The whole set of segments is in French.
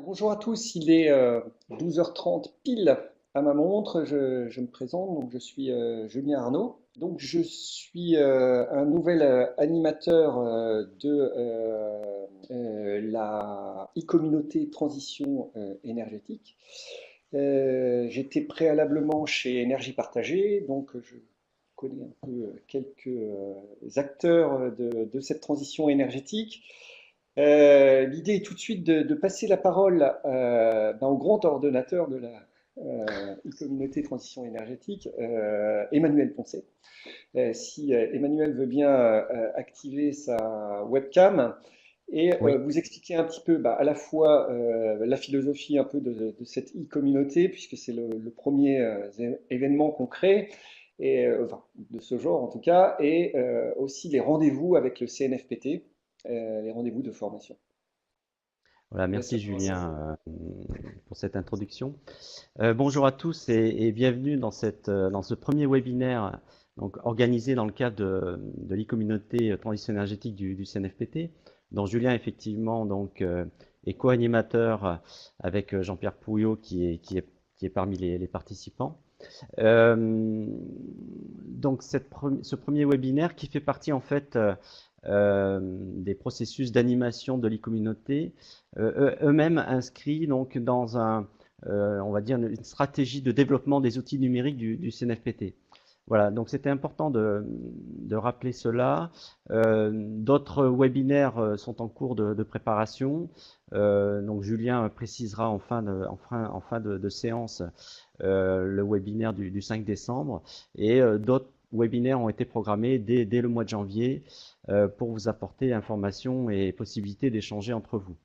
Bonjour à tous, il est 12h30 pile à ma montre. Je me présente, donc je suis Julien Arnaud. Donc je suis un nouvel animateur de la e-communauté transition énergétique. J'étais préalablement chez Énergie Partagée, donc je connais un peu quelques acteurs de cette transition énergétique. L'idée est tout de suite de passer la parole au grand ordonnateur de la communauté transition énergétique, Emmanuel Poncet. Si Emmanuel veut bien activer sa webcam et Oui, vous expliquer un petit peu à la fois la philosophie un peu de cette e-communauté, puisque c'est le premier événement qu'on crée, et, enfin, de ce genre en tout cas, et aussi les rendez-vous avec le CNFPT, les rendez-vous de formation. voilà, Je laisse la merci parole à vous. Julien pour cette introduction. Bonjour à tous et bienvenue dans ce premier webinaire donc, organisé dans le cadre de l'e-communauté transition énergétique du CNFPT, dont Julien effectivement est co-animateur avec Jean-Pierre Pouillot qui est parmi les participants. Euh, donc ce premier webinaire qui fait partie en fait des processus d'animation de l'e-communauté, eux-mêmes inscrits donc dans on va dire une stratégie de développement des outils numériques du CNFPT. Voilà, donc c'était important de rappeler cela. D'autres webinaires sont en cours de préparation. Donc Julien précisera en fin de séance le webinaire du 5 décembre et d'autres webinaires ont été programmés dès le mois de janvier pour vous apporter informations et possibilités d'échanger entre vous.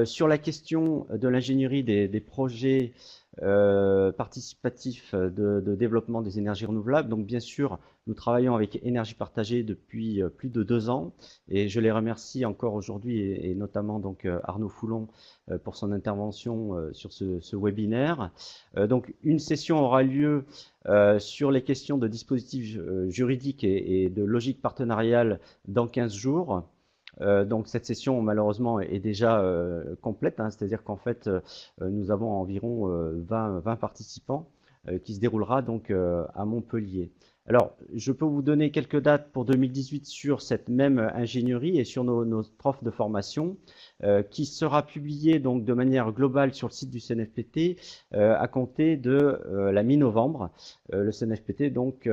Sur la question de l'ingénierie des projets participatifs de développement des énergies renouvelables, donc bien sûr, nous travaillons avec Énergie Partagée depuis plus de 2 ans et je les remercie encore aujourd'hui et notamment donc Arnaud Foulon pour son intervention sur ce webinaire. Donc une session aura lieu sur les questions de dispositifs juridiques et de logique partenariale dans 15 jours. Donc cette session malheureusement est déjà complète, hein, c'est-à-dire qu'en fait nous avons environ 20 participants qui se déroulera donc à Montpellier. Alors je peux vous donner quelques dates pour 2018 sur cette même ingénierie et sur notre offre de formation qui sera publiée donc de manière globale sur le site du CNFPT à compter de la mi-novembre. Le CNFPT donc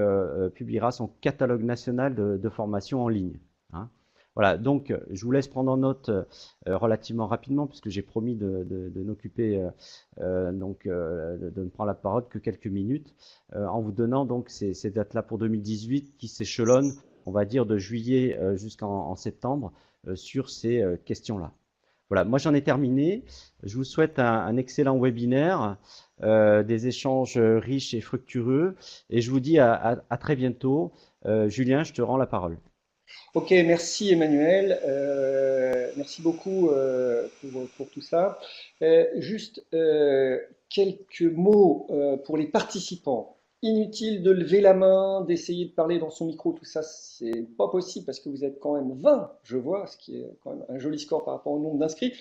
publiera son catalogue national de formation en ligne, hein. Voilà, donc je vous laisse prendre en note relativement rapidement, puisque j'ai promis de m'occuper, de ne prendre la parole que quelques minutes, en vous donnant donc ces dates-là pour 2018 qui s'échelonnent, on va dire, de juillet jusqu'en septembre sur ces questions-là. Voilà, moi j'en ai terminé. Je vous souhaite un excellent webinaire, des échanges riches et fructueux, et je vous dis à très bientôt. Julien, je te rends la parole. Ok, merci Emmanuel. Merci beaucoup pour tout ça. Juste quelques mots pour les participants. Inutile de lever la main, d'essayer de parler dans son micro, tout ça, c'est pas possible parce que vous êtes quand même 20, je vois, ce qui est quand même un joli score par rapport au nombre d'inscrits.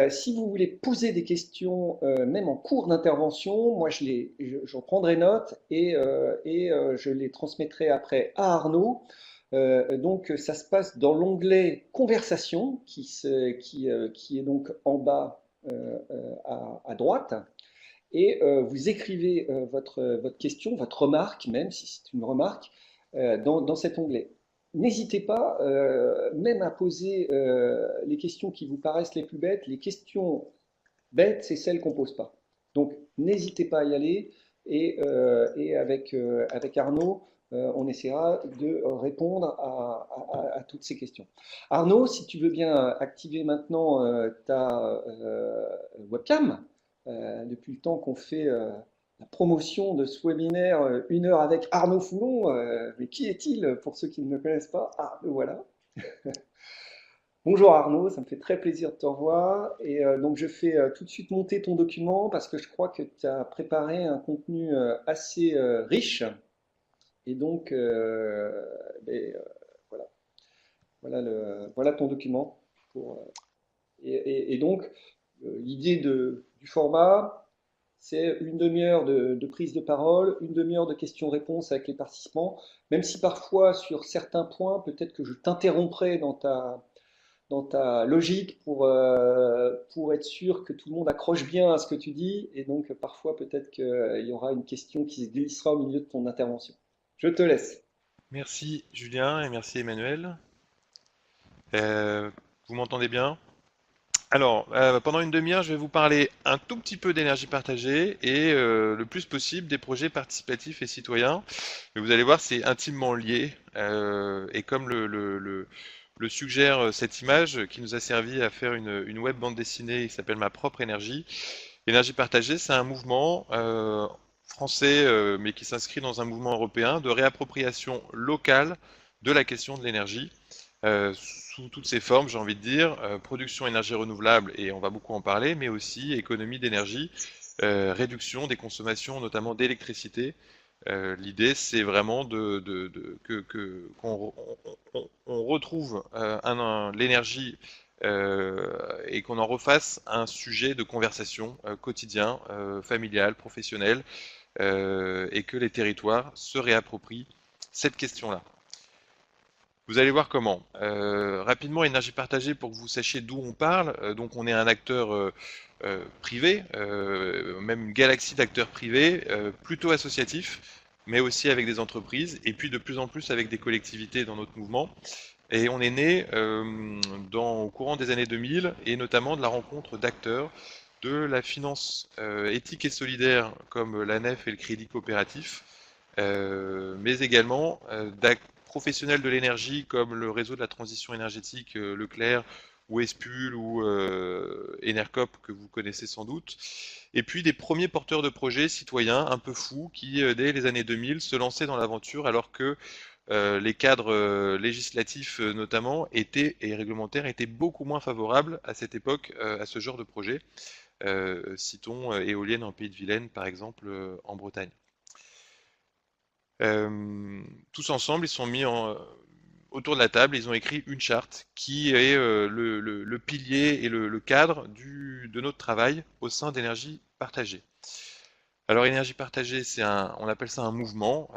Si vous voulez poser des questions, même en cours d'intervention, moi j'en prendrai note et je les transmettrai après à Arnaud. Donc ça se passe dans l'onglet Conversation qui est donc en bas à droite. Et vous écrivez votre question, votre remarque, même si c'est une remarque, dans cet onglet. N'hésitez pas même à poser les questions qui vous paraissent les plus bêtes. Les questions bêtes, c'est celles qu'on ne pose pas. Donc n'hésitez pas à y aller et avec Arnaud, on essaiera de répondre à toutes ces questions. Arnaud, si tu veux bien activer maintenant ta webcam, depuis le temps qu'on fait la promotion de ce webinaire 1 heure avec Arnaud Foulon. Mais qui est-il pour ceux qui ne me connaissent pas? Ah, le voilà. Bonjour Arnaud, ça me fait très plaisir de te revoir. Et donc je fais tout de suite monter ton document parce que je crois que tu as préparé un contenu assez riche. Et donc ben, voilà, voilà ton document pour, Et donc, l'idée du format, c'est une demi-heure de prise de parole, une demi-heure de questions-réponses avec les participants, même si parfois, sur certains points, peut-être que je t'interromprai dans ta logique pour être sûr que tout le monde accroche bien à ce que tu dis, et donc parfois peut-être qu'il y aura une question qui se glissera au milieu de ton intervention. Je te laisse. Merci Julien et merci Emmanuel. Euh, Vous m'entendez bien? Alors, pendant une demi-heure, je vais vous parler un tout petit peu d'énergie partagée et le plus possible des projets participatifs et citoyens. Mais vous allez voir, c'est intimement lié. Et comme le suggère cette image qui nous a servi à faire une web bande dessinée qui s'appelle Ma propre énergie, l'énergie partagée, c'est un mouvement français, mais qui s'inscrit dans un mouvement européen de réappropriation locale de la question de l'énergie sous toutes ses formes, j'ai envie de dire, production énergie renouvelable, et on va beaucoup en parler, mais aussi économie d'énergie, réduction des consommations, notamment d'électricité. L'idée, c'est vraiment qu'on retrouve l'énergie et qu'on en refasse un sujet de conversation quotidien, familial, professionnel, et que les territoires se réapproprient cette question-là. Vous allez voir comment. Rapidement, énergie partagée pour que vous sachiez d'où on parle. Donc, on est un acteur privé, même une galaxie d'acteurs privés, plutôt associatifs, mais aussi avec des entreprises, et puis de plus en plus avec des collectivités dans notre mouvement. Et on est né au courant des années 2000, et notamment de la rencontre d'acteurs de la finance éthique et solidaire, comme la NEF et le Crédit Coopératif, mais également professionnels de l'énergie comme le réseau de la transition énergétique Leclerc ou Espul ou Enercop que vous connaissez sans doute, et puis des premiers porteurs de projets citoyens un peu fous qui, dès les années 2000, se lançaient dans l'aventure alors que les cadres législatifs notamment et réglementaires étaient beaucoup moins favorables à cette époque à ce genre de projet. Citons éoliennes en Pays de Vilaine par exemple en Bretagne. Tous ensemble, ils sont mis autour de la table, ils ont écrit une charte qui est le pilier et le cadre de notre travail au sein d'énergie partagée. Alors énergie partagée, on appelle ça un mouvement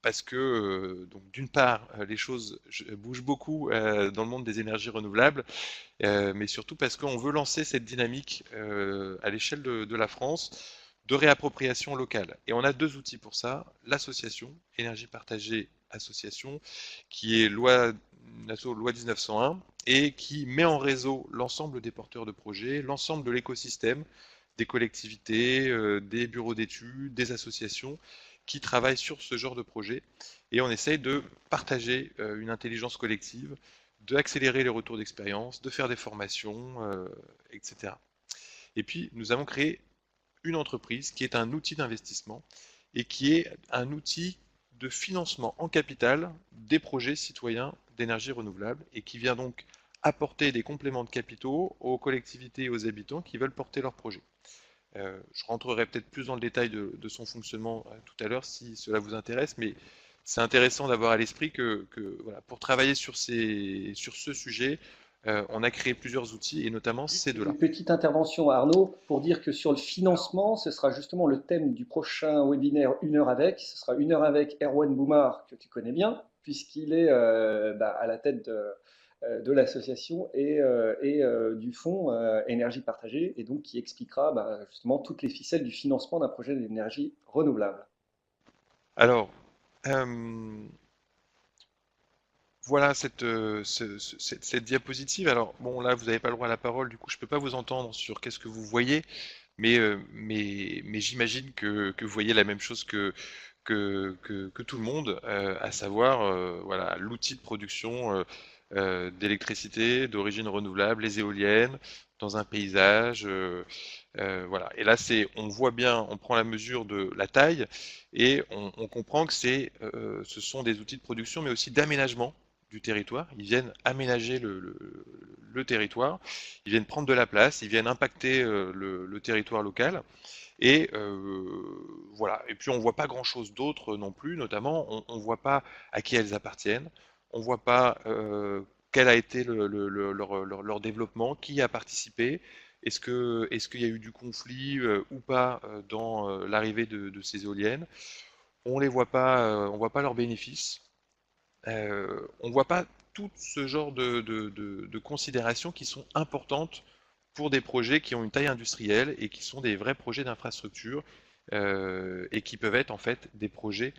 parce que donc d'une part les choses bougent beaucoup dans le monde des énergies renouvelables, mais surtout parce qu'on veut lancer cette dynamique à l'échelle de la France de réappropriation locale. Et on a deux outils pour ça, l'association, énergie partagée association, qui est loi 1901 et qui met en réseau l'ensemble des porteurs de projets, l'ensemble de l'écosystème, des collectivités, des bureaux d'études, des associations qui travaillent sur ce genre de projet. Et on essaye de partager une intelligence collective, d'accélérer les retours d'expérience, de faire des formations, etc. Et puis, nous avons créé une entreprise qui est un outil d'investissement et qui est un outil de financement en capital des projets citoyens d'énergie renouvelable et qui vient donc apporter des compléments de capitaux aux collectivités et aux habitants qui veulent porter leurs projets. Je rentrerai peut-être plus dans le détail de son fonctionnement tout à l'heure si cela vous intéresse, mais c'est intéressant d'avoir à l'esprit que voilà, pour travailler sur ce sujet, on a créé plusieurs outils et notamment ces Juste deux-là. une petite intervention, Arnaud, pour dire que sur le financement, ce sera justement le thème du prochain webinaire Une heure avec. Ce sera Une heure avec Erwan Boumard, que tu connais bien, puisqu'il est à la tête de l'association et du fonds Énergie Partagée, et donc qui expliquera justement toutes les ficelles du financement d'un projet d'énergie renouvelable. Alors, voilà cette diapositive. Alors, bon, là, vous n'avez pas le droit à la parole, du coup, je ne peux pas vous entendre sur qu'est-ce que vous voyez, mais j'imagine que vous voyez la même chose que tout le monde, à savoir voilà, l'outil de production d'électricité d'origine renouvelable, les éoliennes, dans un paysage. Voilà. Et là, on voit bien, on prend la mesure de la taille et on comprend que ce sont des outils de production, mais aussi d'aménagement du territoire. Ils viennent aménager le territoire, ils viennent prendre de la place, ils viennent impacter le territoire local. Et voilà. Et puis on voit pas grand-chose d'autre non plus, notamment on voit pas à qui elles appartiennent, on voit pas quel a été leur développement, qui a participé, est-ce qu'il y a eu du conflit ou pas dans l'arrivée de ces éoliennes. On voit pas leurs bénéfices. On voit pas tout ce genre de considérations qui sont importantes pour des projets qui ont une taille industrielle et qui sont des vrais projets d'infrastructure et qui peuvent être en fait des projets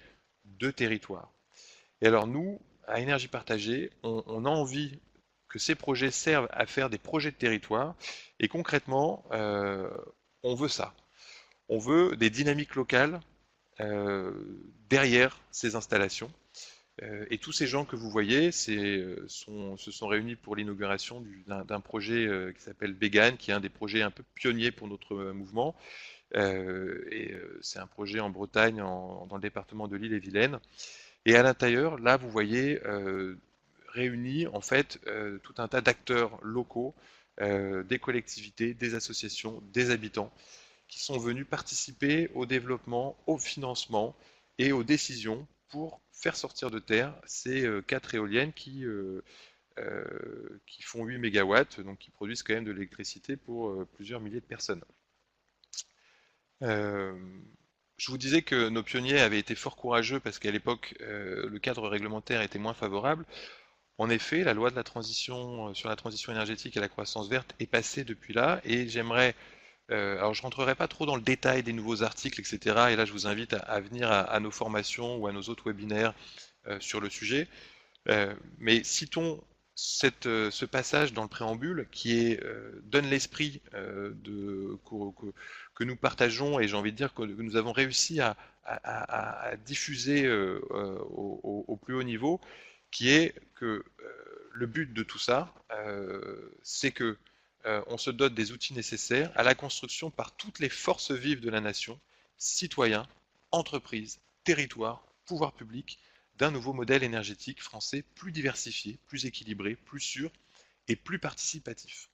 de territoire. Et alors nous, à Énergie Partagée, on a envie que ces projets servent à faire des projets de territoire et concrètement, on veut ça. On veut des dynamiques locales derrière ces installations. Et tous ces gens que vous voyez se sont réunis pour l'inauguration d'un projet qui s'appelle Bégan, qui est un des projets un peu pionniers pour notre mouvement. C'est un projet en Bretagne, dans le département de l'Ille-et-Vilaine. Et à l'intérieur, là, vous voyez réunis en fait tout un tas d'acteurs locaux, des collectivités, des associations, des habitants, qui sont venus participer au développement, au financement et aux décisions pour faire sortir de terre ces 4 éoliennes qui font 8 mégawatts, donc qui produisent quand même de l'électricité pour plusieurs milliers de personnes. Je vous disais que nos pionniers avaient été fort courageux parce qu'à l'époque, le cadre réglementaire était moins favorable. En effet, la loi de la transition sur la transition énergétique et la croissance verte est passée depuis là, et j'aimerais alors je rentrerai pas trop dans le détail des nouveaux articles, etc. Et là, je vous invite à venir à nos formations ou à nos autres webinaires sur le sujet. Mais citons ce passage dans le préambule qui donne l'esprit que nous partageons, et j'ai envie de dire que nous avons réussi à diffuser au plus haut niveau, qui est que le but de tout ça, c'est que on se dote des outils nécessaires à la construction par toutes les forces vives de la nation, citoyens, entreprises, territoires, pouvoirs publics, d'un nouveau modèle énergétique français plus diversifié, plus équilibré, plus sûr et plus participatif.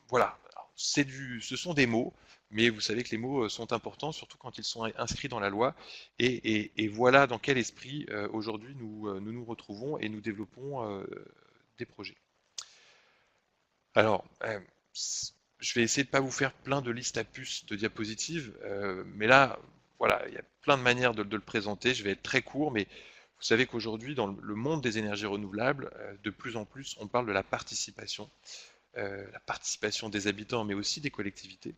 Voilà, ce sont des mots, mais vous savez que les mots sont importants, surtout quand ils sont inscrits dans la loi, et voilà dans quel esprit aujourd'hui nous retrouvons et nous développons des projets. Alors, je vais essayer de ne pas vous faire plein de listes à puces de diapositives, mais là, voilà, il y a plein de manières de le présenter. Je vais être très court, mais vous savez qu'aujourd'hui, dans le monde des énergies renouvelables, de plus en plus, on parle de la participation des habitants, mais aussi des collectivités.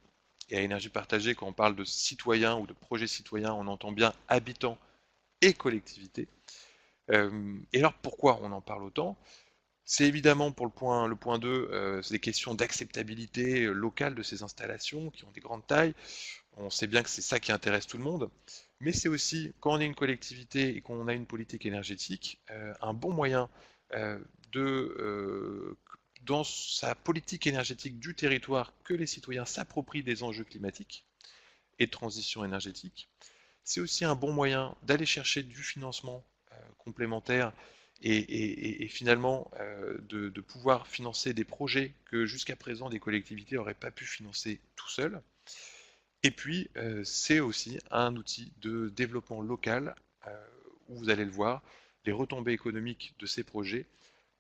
Et à Énergie Partagée, quand on parle de citoyens ou de projets citoyens, on entend bien habitants et collectivités. Et alors, pourquoi on en parle autant ? C'est évidemment pour le point 2, c'est des questions d'acceptabilité locale de ces installations qui ont des grandes tailles. On sait bien que c'est ça qui intéresse tout le monde. Mais c'est aussi, quand on est une collectivité et qu'on a une politique énergétique, un bon moyen dans sa politique énergétique du territoire, que les citoyens s'approprient des enjeux climatiques et de transition énergétique. C'est aussi un bon moyen d'aller chercher du financement complémentaire et finalement de pouvoir financer des projets que jusqu'à présent des collectivités n'auraient pas pu financer tout seuls. Et puis c'est aussi un outil de développement local où vous allez le voir, les retombées économiques de ces projets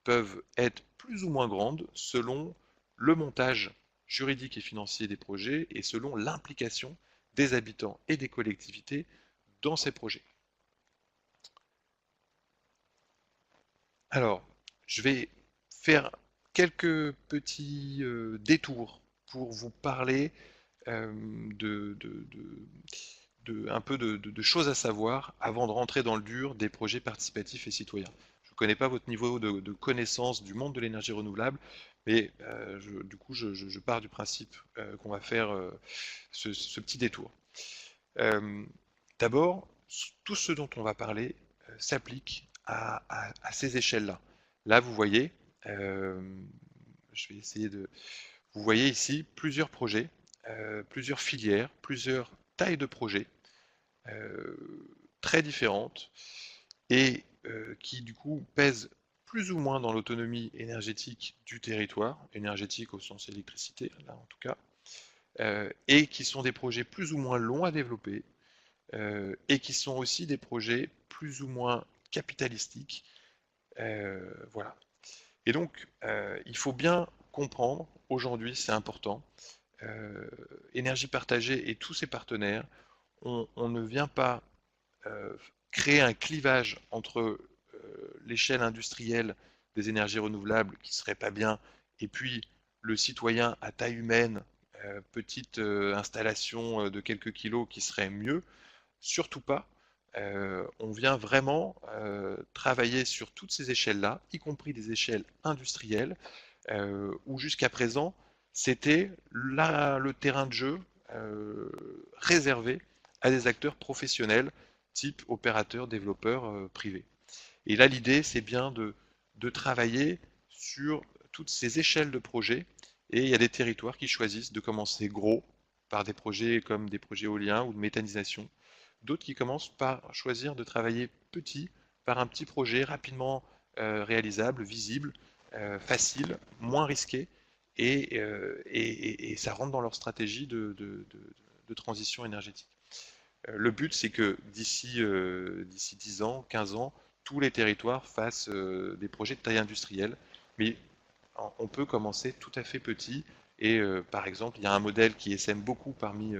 peuvent être plus ou moins grandes selon le montage juridique et financier des projets et selon l'implication des habitants et des collectivités dans ces projets. Alors, je vais faire quelques petits détours pour vous parler un peu de choses à savoir avant de rentrer dans le dur des projets participatifs et citoyens. Je ne connais pas votre niveau de connaissance du monde de l'énergie renouvelable, mais du coup, je pars du principe qu'on va faire ce petit détour. D'abord, tout ce dont on va parler s'applique à ces échelles-là. Là, vous voyez, je vais essayer de... Vous voyez ici plusieurs projets, plusieurs filières, plusieurs tailles de projets très différentes et qui du coup pèsent plus ou moins dans l'autonomie énergétique du territoire, énergétique au sens électricité, là en tout cas, et qui sont des projets plus ou moins longs à développer, et qui sont aussi des projets plus ou moins capitalistiques. Voilà. Et donc, il faut bien comprendre, aujourd'hui c'est important, Énergie Partagée et tous ses partenaires, on ne vient pas créer un clivage entre l'échelle industrielle des énergies renouvelables qui serait pas bien, et puis le citoyen à taille humaine, petite installation de quelques kilos qui serait mieux, surtout pas. On vient vraiment travailler sur toutes ces échelles-là, y compris des échelles industrielles, où jusqu'à présent, c'était le terrain de jeu réservé à des acteurs professionnels, type opérateurs, développeurs privés. Et là, l'idée, c'est bien de travailler sur toutes ces échelles de projets, et il y a des territoires qui choisissent de commencer gros, par des projets comme des projets éoliens ou de méthanisation, d'autres qui commencent par choisir de travailler petit, par un petit projet rapidement réalisable, visible, facile, moins risqué, et ça rentre dans leur stratégie de transition énergétique. Le but, c'est que d'ici 10 ans, 15 ans, tous les territoires fassent des projets de taille industrielle, mais on peut commencer tout à fait petit, et par exemple, il y a un modèle qui essaime beaucoup parmi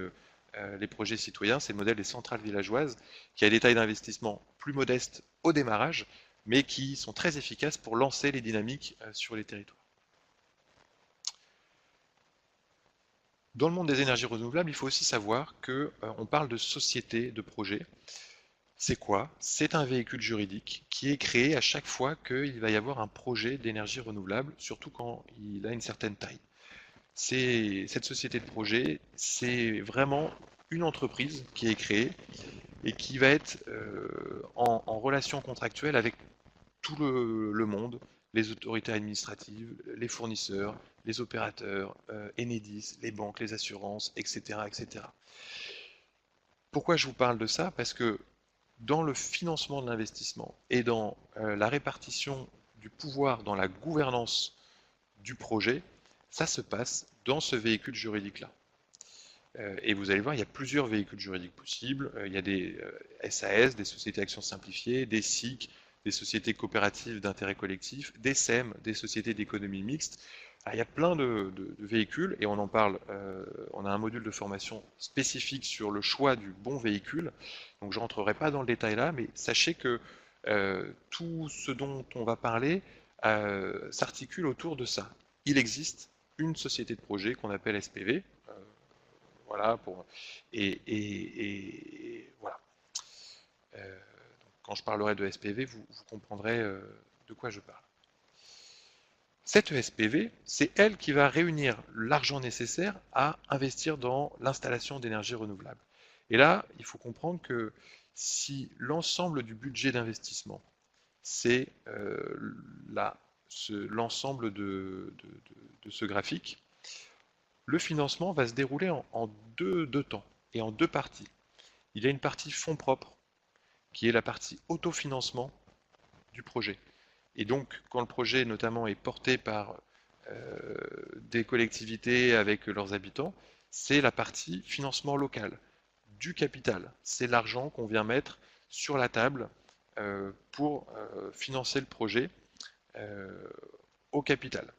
les projets citoyens, c'est le modèle des centrales villageoises, qui a des tailles d'investissement plus modestes au démarrage, mais qui sont très efficaces pour lancer les dynamiques sur les territoires. Dans le monde des énergies renouvelables, il faut aussi savoir qu'on parle de société de projet. C'est quoi? C'est un véhicule juridique qui est créé à chaque fois qu'il va y avoir un projet d'énergie renouvelable, surtout quand il a une certaine taille. Cette société de projet, c'est vraiment une entreprise qui est créée et qui va être en relation contractuelle avec tout le monde, les autorités administratives, les fournisseurs, les opérateurs, Enedis, les banques, les assurances, etc., etc. Pourquoi je vous parle de ça? Parce que dans le financement de l'investissement et dans la répartition du pouvoir, dans la gouvernance du projet, ça se passe dans ce véhicule juridique-là. Et vous allez voir, il y a plusieurs véhicules juridiques possibles. Il y a des SAS, des sociétés d'actions simplifiées, des SIC, des sociétés coopératives d'intérêt collectif, des SEM, des sociétés d'économie mixte. Alors, il y a plein de véhicules et on en parle. On a un module de formation spécifique sur le choix du bon véhicule. Donc je ne rentrerai pas dans le détail là, mais sachez que tout ce dont on va parler s'articule autour de ça. Il existe une société de projet qu'on appelle SPV. Voilà, et voilà. Donc, quand je parlerai de SPV, vous comprendrez de quoi je parle. Cette SPV, c'est elle qui va réunir l'argent nécessaire à investir dans l'installation d'énergie renouvelable. Et là, il faut comprendre que si l'ensemble du budget d'investissement, c'est l'ensemble de ce graphique, le financement va se dérouler en deux temps et en deux parties. Il y a une partie fonds propres, qui est la partie autofinancement du projet. Et donc, quand le projet notamment est porté par des collectivités avec leurs habitants, c'est la partie financement local, du capital. C'est l'argent qu'on vient mettre sur la table pour financer le projet au capital.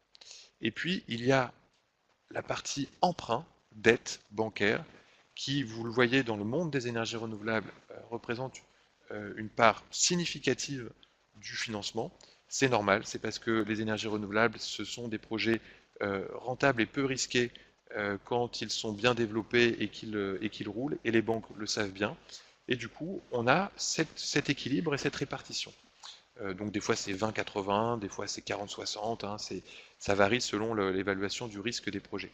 Et puis, il y a la partie emprunt, dette bancaire, qui, vous le voyez dans le monde des énergies renouvelables, représente une part significative du financement. C'est normal, c'est parce que les énergies renouvelables, ce sont des projets rentables et peu risqués quand ils sont bien développés et qu'ils roulent, et les banques le savent bien. Et du coup, on a cet équilibre et cette répartition. Donc des fois c'est 20-80, des fois c'est 40-60, hein, ça varie selon l'évaluation du risque des projets.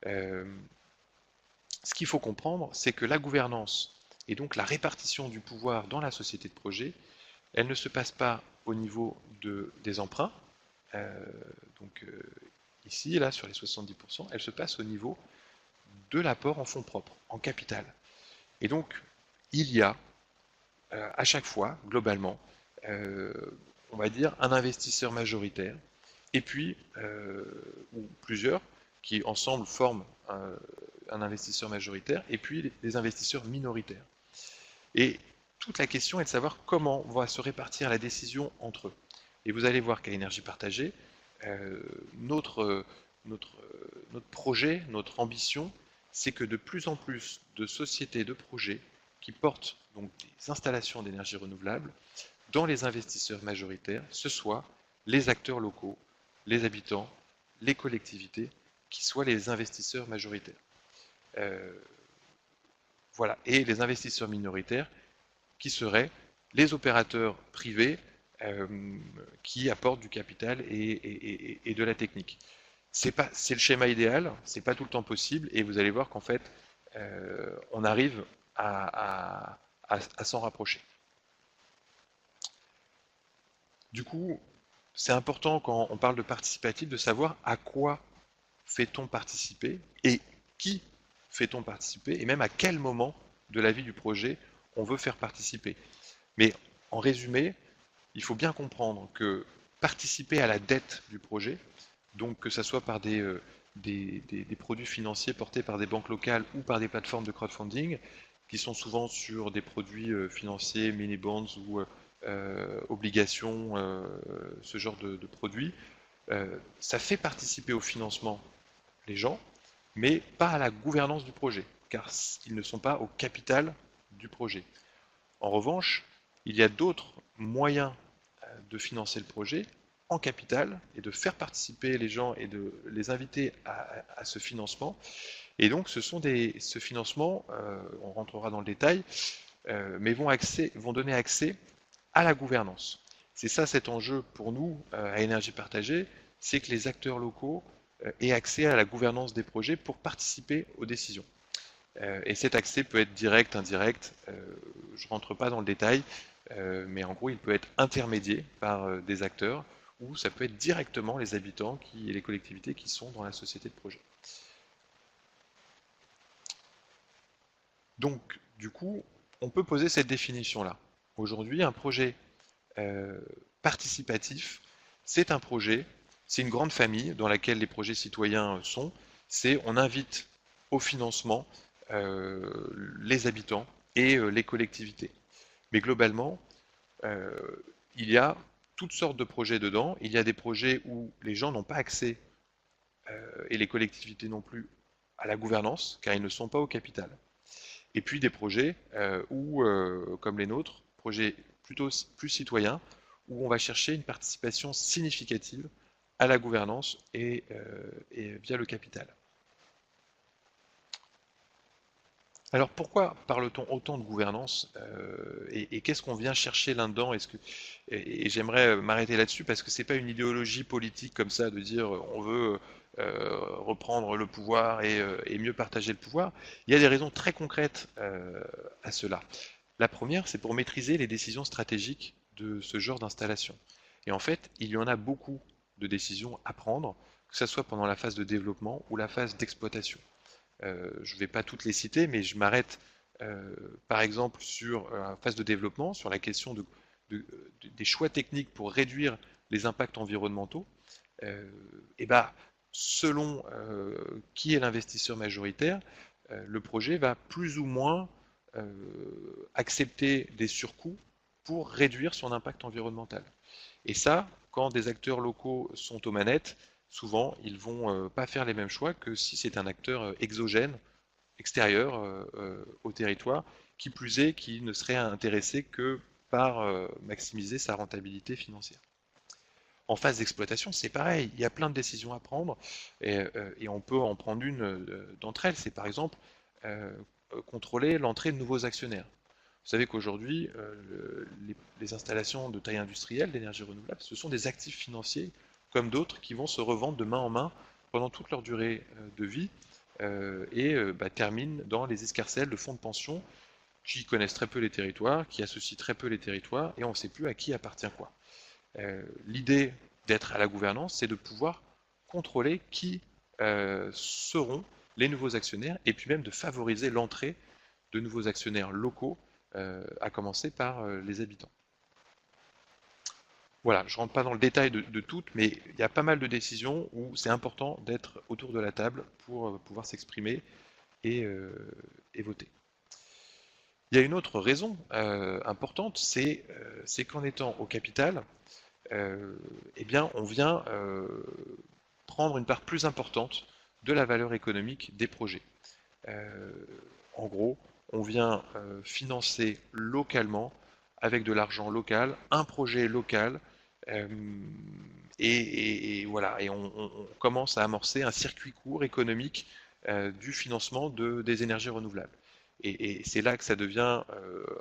Ce qu'il faut comprendre, c'est que la gouvernance et donc la répartition du pouvoir dans la société de projet, elle ne se passe pas au niveau des emprunts, donc ici, là, sur les 70%, elle se passe au niveau de l'apport en fonds propres, en capital. Et donc, il y a à chaque fois, globalement, on va dire un investisseur majoritaire, et puis, ou plusieurs, qui ensemble forment un investisseur majoritaire, et puis les investisseurs minoritaires. Et toute la question est de savoir comment va se répartir la décision entre eux. Et vous allez voir qu'à l'énergie partagée, Notre, notre, notre projet, notre ambition, c'est que de plus en plus de sociétés, de projets qui portent donc des installations d'énergie renouvelable dans les investisseurs majoritaires, ce soient les acteurs locaux, les habitants, les collectivités, qui soient les investisseurs majoritaires. Voilà. Et les investisseurs minoritaires, qui seraient les opérateurs privés qui apportent du capital et de la technique. C'est le schéma idéal, c'est pas tout le temps possible, et vous allez voir qu'en fait, on arrive à s'en rapprocher. Du coup, c'est important quand on parle de participatif de savoir à quoi fait-on participer et qui fait-on participer et même à quel moment de la vie du projet on veut faire participer. Mais en résumé, il faut bien comprendre que participer à la dette du projet, donc que ce soit par des produits financiers portés par des banques locales ou par des plateformes de crowdfunding, qui sont souvent sur des produits financiers, mini-bonds ou obligations, ce genre de produits, ça fait participer au financement les gens, mais pas à la gouvernance du projet, car ils ne sont pas au capital du projet. En revanche, il y a d'autres moyens de financer le projet en capital et de faire participer les gens et de les inviter à ce financement. Et donc, ce financement, on rentrera dans le détail, mais vont donner accès à la gouvernance. C'est ça cet enjeu pour nous à Énergie Partagée, c'est que les acteurs locaux aient accès à la gouvernance des projets pour participer aux décisions. Et cet accès peut être direct, indirect, je ne rentre pas dans le détail, mais en gros il peut être intermédié par des acteurs, ou ça peut être directement les habitants et les collectivités qui sont dans la société de projet. Donc du coup, on peut poser cette définition-là. Aujourd'hui, un projet participatif, c'est un projet, c'est une grande famille dans laquelle les projets citoyens sont, c'est on invite au financement les habitants et les collectivités. Mais globalement, il y a toutes sortes de projets dedans. Il y a des projets où les gens n'ont pas accès, et les collectivités non plus, à la gouvernance, car ils ne sont pas au capital. Et puis des projets où, comme les nôtres, projets plutôt plus citoyens, où on va chercher une participation significative à la gouvernance et via le capital. Alors pourquoi parle-t-on autant de gouvernance et qu'est-ce qu'on vient chercher là-dedans? Et j'aimerais m'arrêter là-dessus parce que c'est pas une idéologie politique comme ça de dire on veut reprendre le pouvoir et mieux partager le pouvoir. Il y a des raisons très concrètes à cela. La première, c'est pour maîtriser les décisions stratégiques de ce genre d'installation. Et en fait, il y en a beaucoup de décisions à prendre, que ce soit pendant la phase de développement ou la phase d'exploitation. Je ne vais pas toutes les citer, mais je m'arrête par exemple sur la phase de développement, sur la question des choix techniques pour réduire les impacts environnementaux. Et ben, selon qui est l'investisseur majoritaire, le projet va plus ou moins accepter des surcoûts pour réduire son impact environnemental. Et ça, quand des acteurs locaux sont aux manettes, souvent ils vont pas faire les mêmes choix que si c'est un acteur exogène, extérieur au territoire, qui plus est, qui ne serait intéressé que par maximiser sa rentabilité financière. En phase d'exploitation, c'est pareil, il y a plein de décisions à prendre et on peut en prendre une d'entre elles, c'est par exemple contrôler l'entrée de nouveaux actionnaires. Vous savez qu'aujourd'hui, les installations de taille industrielle d'énergie renouvelable, ce sont des actifs financiers comme d'autres qui vont se revendre de main en main pendant toute leur durée de vie et terminent dans les escarcelles de fonds de pension qui connaissent très peu les territoires, qui associent très peu les territoires et on ne sait plus à qui appartient quoi. L'idée d'être à la gouvernance, c'est de pouvoir contrôler qui seront les nouveaux actionnaires et puis même de favoriser l'entrée de nouveaux actionnaires locaux, à commencer par les habitants. Voilà, je ne rentre pas dans le détail de toutes, mais il y a pas mal de décisions où c'est important d'être autour de la table pour pouvoir s'exprimer et voter. Il y a une autre raison importante, c'est qu'en étant au capital, eh bien, on vient prendre une part plus importante de la valeur économique des projets. En gros, on vient financer localement, avec de l'argent local, un projet local, euh, et voilà, et on commence à amorcer un circuit court économique du financement des énergies renouvelables. Et c'est là que ça devient,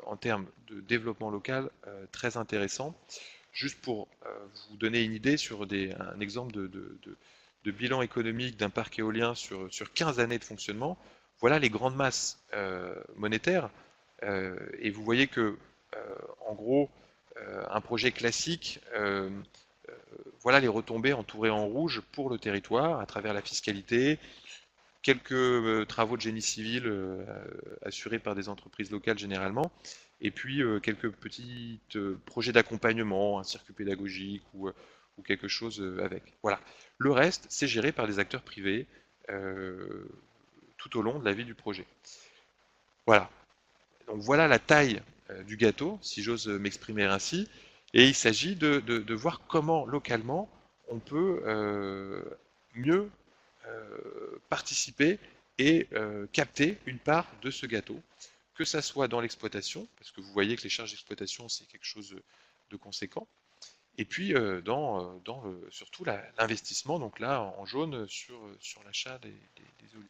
en termes de développement local, très intéressant. Juste pour vous donner une idée sur un exemple de bilan économique d'un parc éolien sur 15 années de fonctionnement, voilà les grandes masses monétaires. Et vous voyez que, en gros, un projet classique, voilà les retombées entourées en rouge pour le territoire à travers la fiscalité, quelques travaux de génie civil assurés par des entreprises locales généralement, et puis quelques petits projets d'accompagnement, un circuit pédagogique ou quelque chose avec. Voilà. Le reste, c'est géré par des acteurs privés tout au long de la vie du projet. Voilà. Donc voilà la taille du gâteau, si j'ose m'exprimer ainsi, et il s'agit de voir comment localement on peut mieux participer et capter une part de ce gâteau, que ça soit dans l'exploitation, parce que vous voyez que les charges d'exploitation c'est quelque chose de conséquent, et puis surtout l'investissement, donc là en jaune sur l'achat des éoliennes.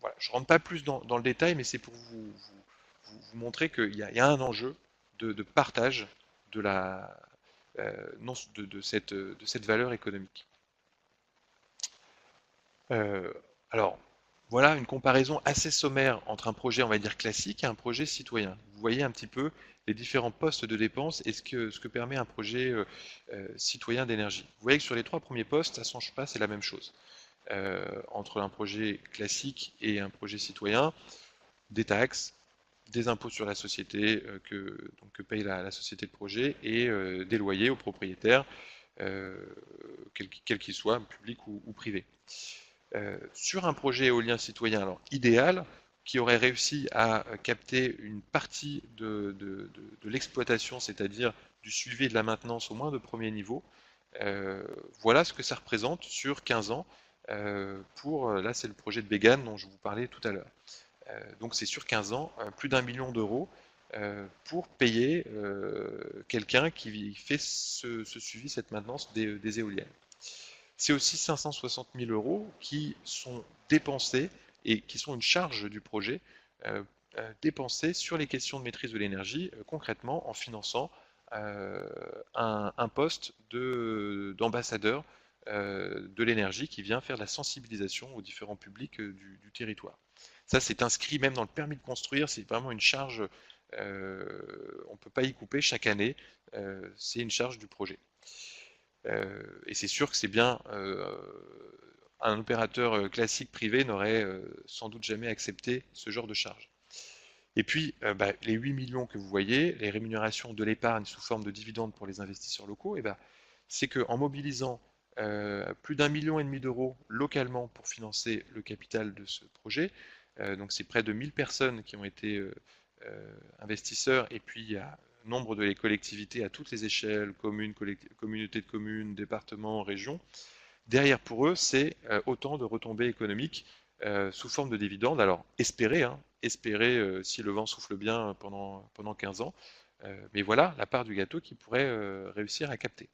Voilà, je ne rentre pas plus dans le détail, mais c'est pour vous montrer qu'il y a un enjeu de partage de, la, non, de cette valeur économique. Alors, voilà une comparaison assez sommaire entre un projet, on va dire, classique et un projet citoyen. Vous voyez un petit peu les différents postes de dépenses et ce que permet un projet citoyen d'énergie. Vous voyez que sur les 3 premiers postes, ça ne change pas, c'est la même chose. Entre un projet classique et un projet citoyen, des taxes, des impôts sur la société que paye la société de projet et des loyers aux propriétaires, quel qu'il soit, public ou privé. Sur un projet éolien citoyen alors, idéal, qui aurait réussi à capter une partie de l'exploitation, c'est-à-dire du suivi et de la maintenance au moins de premier niveau, voilà ce que ça représente sur 15 ans. Là, c'est le projet de Bégane dont je vous parlais tout à l'heure. Donc c'est sur 15 ans, plus d'1 million d'euros pour payer quelqu'un qui fait ce suivi, cette maintenance des éoliennes. C'est aussi 560 000 euros qui sont dépensés et qui sont une charge du projet, dépensés sur les questions de maîtrise de l'énergie, concrètement en finançant un poste d'ambassadeur de l'énergie qui vient faire de la sensibilisation aux différents publics du territoire. Ça, c'est inscrit même dans le permis de construire, c'est vraiment une charge, on ne peut pas y couper chaque année, c'est une charge du projet. Et c'est sûr que c'est bien, un opérateur classique privé n'aurait sans doute jamais accepté ce genre de charge. Et puis, les 8 millions que vous voyez, les rémunérations de l'épargne sous forme de dividendes pour les investisseurs locaux, c'est qu'en mobilisant plus d'1,5 million d'euros localement pour financer le capital de ce projet, donc c'est près de 1000 personnes qui ont été investisseurs, et puis il y a nombre de les collectivités à toutes les échelles, communes, communautés de communes, départements, régions. Derrière pour eux, c'est autant de retombées économiques sous forme de dividendes. Alors espérer si le vent souffle bien pendant 15 ans, mais voilà la part du gâteau qu'ils pourraient réussir à capter.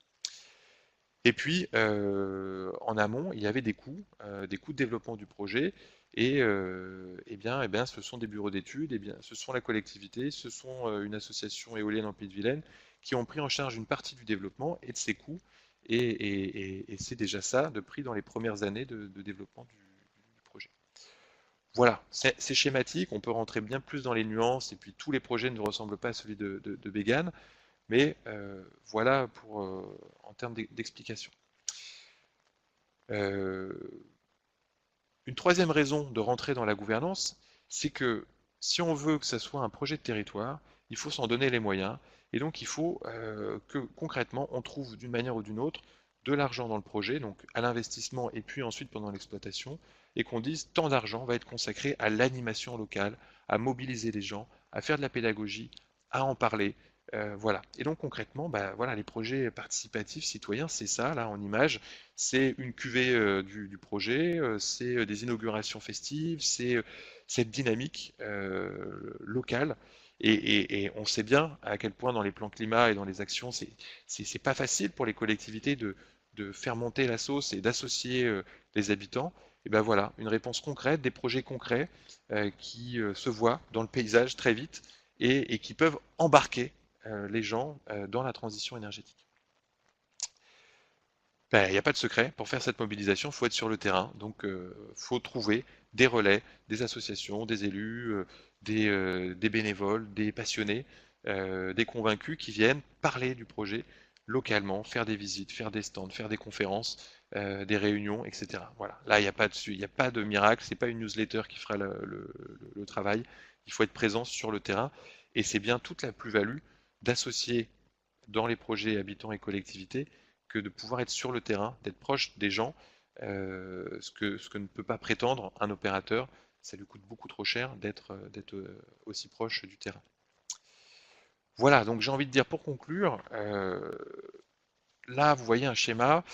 Et puis, en amont, il y avait des coûts de développement du projet, et ce sont des bureaux d'études, ce sont la collectivité, ce sont une association éolienne en Pays de Vilaine qui ont pris en charge une partie du développement et de ces coûts, et c'est déjà ça de pris dans les premières années de développement du projet. Voilà, c'est schématique, on peut rentrer bien plus dans les nuances, et puis tous les projets ne ressemblent pas à celui de Bégane, mais voilà en termes d'explication. Une troisième raison de rentrer dans la gouvernance, c'est que si on veut que ça soit un projet de territoire, il faut s'en donner les moyens, et donc il faut que concrètement on trouve d'une manière ou d'une autre de l'argent dans le projet, donc à l'investissement et puis ensuite pendant l'exploitation, et qu'on dise tant d'argent va être consacré à l'animation locale, à mobiliser les gens, à faire de la pédagogie, à en parler, Voilà. Et donc concrètement, bah, voilà, les projets participatifs citoyens, c'est ça, là en image, c'est une cuvée du projet, c'est des inaugurations festives, c'est cette dynamique locale. Et on sait bien à quel point dans les plans climat et dans les actions, c'est pas facile pour les collectivités de faire monter la sauce et d'associer les habitants. Et ben voilà, une réponse concrète, des projets concrets qui se voient dans le paysage très vite et qui peuvent embarquer les gens dans la transition énergétique. Ben, il n'y a pas de secret, pour faire cette mobilisation, il faut être sur le terrain, donc il faut trouver des relais, des associations, des élus, des bénévoles, des passionnés, des convaincus qui viennent parler du projet localement, faire des visites, faire des stands, faire des conférences, des réunions, etc. Voilà. Là, il n'y a pas de miracle, c'est pas une newsletter qui fera le travail, il faut être présent sur le terrain, et c'est bien toute la plus-value d'associer dans les projets habitants et collectivités que de pouvoir être sur le terrain, d'être proche des gens, ce que ne peut pas prétendre un opérateur. Ça lui coûte beaucoup trop cher d'être aussi proche du terrain. Voilà, donc j'ai envie de dire pour conclure, là vous voyez un schéma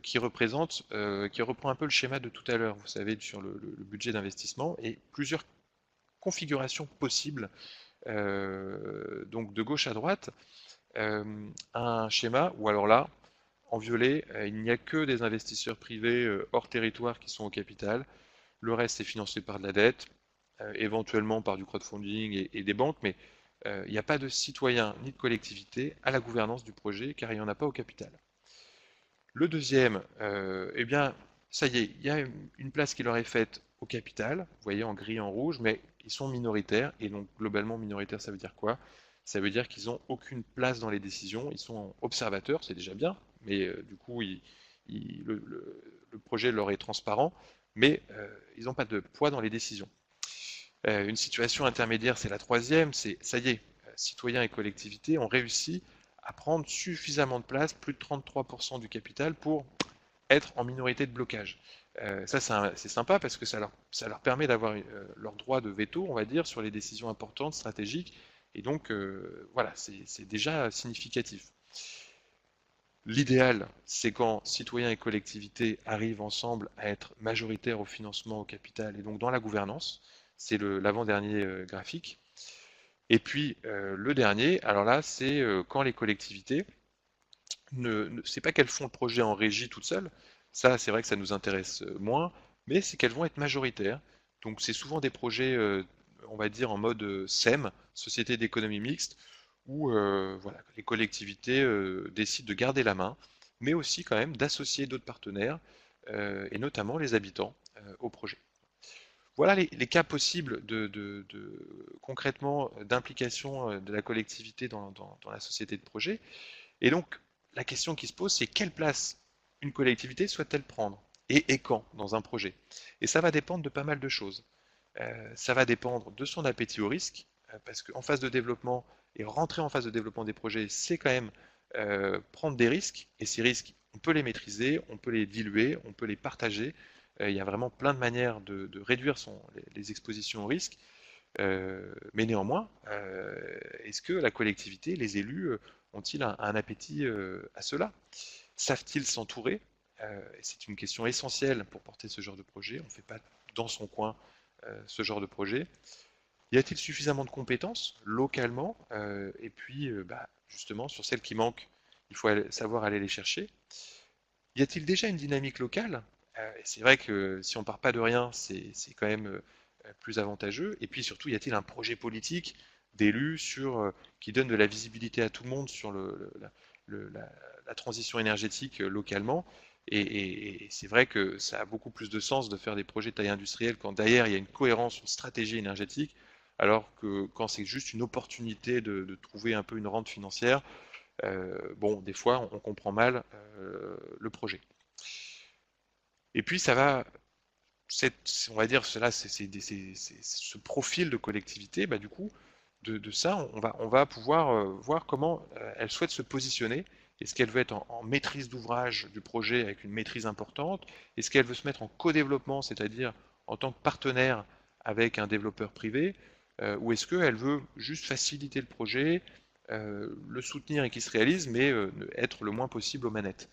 qui reprend un peu le schéma de tout à l'heure, vous savez, sur le budget d'investissement et plusieurs configurations possibles, donc de gauche à droite. Un schéma où alors là, en violet, il n'y a que des investisseurs privés hors territoire qui sont au capital. Le reste est financé par de la dette, éventuellement par du crowdfunding et des banques, mais il n'y a pas de citoyens ni de collectivités à la gouvernance du projet car il n'y en a pas au capital. Le deuxième, eh bien, ça y est, il y a une place qui leur est faite au capital, vous voyez en gris et en rouge, mais ils sont minoritaires, et donc globalement minoritaires, ça veut dire quoi? Ça veut dire qu'ils n'ont aucune place dans les décisions, ils sont observateurs, c'est déjà bien, mais du coup, le projet leur est transparent, mais ils n'ont pas de poids dans les décisions. Une situation intermédiaire, c'est la troisième, c'est ça y est, citoyens et collectivités ont réussi à prendre suffisamment de place, plus de 33% du capital, pour être en minorité de blocage. Ça, c'est sympa parce que ça leur permet d'avoir leur droit de veto, on va dire, sur les décisions importantes, stratégiques, et donc voilà, c'est déjà significatif. L'idéal, c'est quand citoyens et collectivités arrivent ensemble à être majoritaires au financement, au capital et donc dans la gouvernance. C'est l'avant-dernier graphique. Et puis le dernier, alors là, c'est quand les collectivités, c'est pas qu'elles font le projet en régie toutes seules, ça c'est vrai que ça nous intéresse moins, mais c'est qu'elles vont être majoritaires. Donc c'est souvent des projets, on va dire en mode SEM, Société d'économie mixte, où voilà, les collectivités décident de garder la main, mais aussi quand même d'associer d'autres partenaires, et notamment les habitants, au projet. Voilà les cas possibles concrètement d'implication de la collectivité dans la société de projet. Et donc, la question qui se pose, c'est quelle place une collectivité souhaite-t-elle prendre et quand dans un projet? Et ça va dépendre de pas mal de choses. Ça va dépendre de son appétit au risque, parce qu'en phase de développement et rentrer en phase de développement des projets, c'est quand même prendre des risques, et ces risques, on peut les maîtriser, on peut les diluer, on peut les partager. Il y a vraiment plein de manières de réduire les expositions au risque. Mais néanmoins, est-ce que la collectivité, les élus, ont-ils un appétit à cela? Savent-ils s'entourer? Et c'est une question essentielle pour porter ce genre de projet. On ne fait pas dans son coin ce genre de projet. Y a-t-il suffisamment de compétences localement? Et puis, bah, justement, sur celles qui manquent, il faut savoir aller les chercher. Y a-t-il déjà une dynamique locale? C'est vrai que si on part pas de rien, c'est quand même plus avantageux. Et puis surtout, y a-t-il un projet politique d'élus qui donne de la visibilité à tout le monde sur la transition énergétique localement? Et c'est vrai que ça a beaucoup plus de sens de faire des projets de taille industrielle quand derrière il y a une cohérence, une stratégie énergétique, alors que quand c'est juste une opportunité de trouver un peu une rente financière, bon, des fois on comprend mal le projet. Et puis ça va, on va dire, cela, ce profil de collectivité, bah, du coup, de ça, on va pouvoir voir comment elle souhaite se positionner. Est-ce qu'elle veut être en maîtrise d'ouvrage du projet avec une maîtrise importante? Est-ce qu'elle veut se mettre en co-développement, c'est-à-dire en tant que partenaire avec un développeur privé? ou est-ce qu'elle veut juste faciliter le projet, le soutenir et qu'il se réalise, mais être le moins possible aux manettes.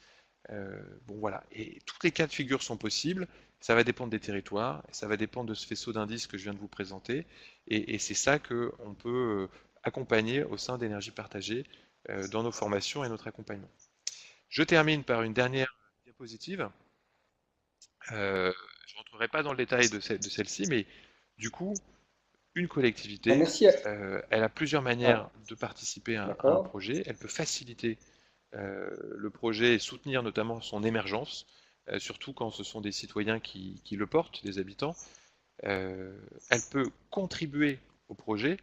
Bon voilà, et tous les cas de figure sont possibles, ça va dépendre des territoires, ça va dépendre de ce faisceau d'indices que je viens de vous présenter, et c'est ça qu'on peut accompagner au sein d'énergie partagée dans nos formations et notre accompagnement. Je termine par une dernière diapositive. Je ne rentrerai pas dans le détail de celle-ci, mais du coup, une Alors, collectivité, merci. elle a plusieurs manières Ah, de participer à un d'accord. projet. Elle peut faciliter le projet et soutenir notamment son émergence, surtout quand ce sont des citoyens qui le portent, des habitants. Elle peut contribuer au projet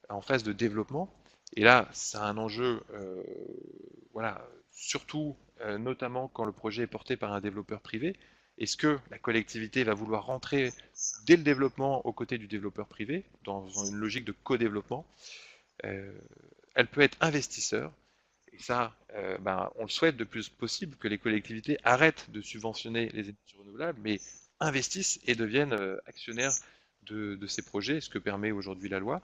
en phase de développement. Et là, ça a un enjeu, voilà, surtout, notamment quand le projet est porté par un développeur privé. Est-ce que la collectivité va vouloir rentrer dès le développement aux côtés du développeur privé, dans une logique de co-développement? Elle peut être investisseur. Et ça, on le souhaite de plus possible que les collectivités arrêtent de subventionner les énergies renouvelables, mais investissent et deviennent actionnaires de ces projets, ce que permet aujourd'hui la loi.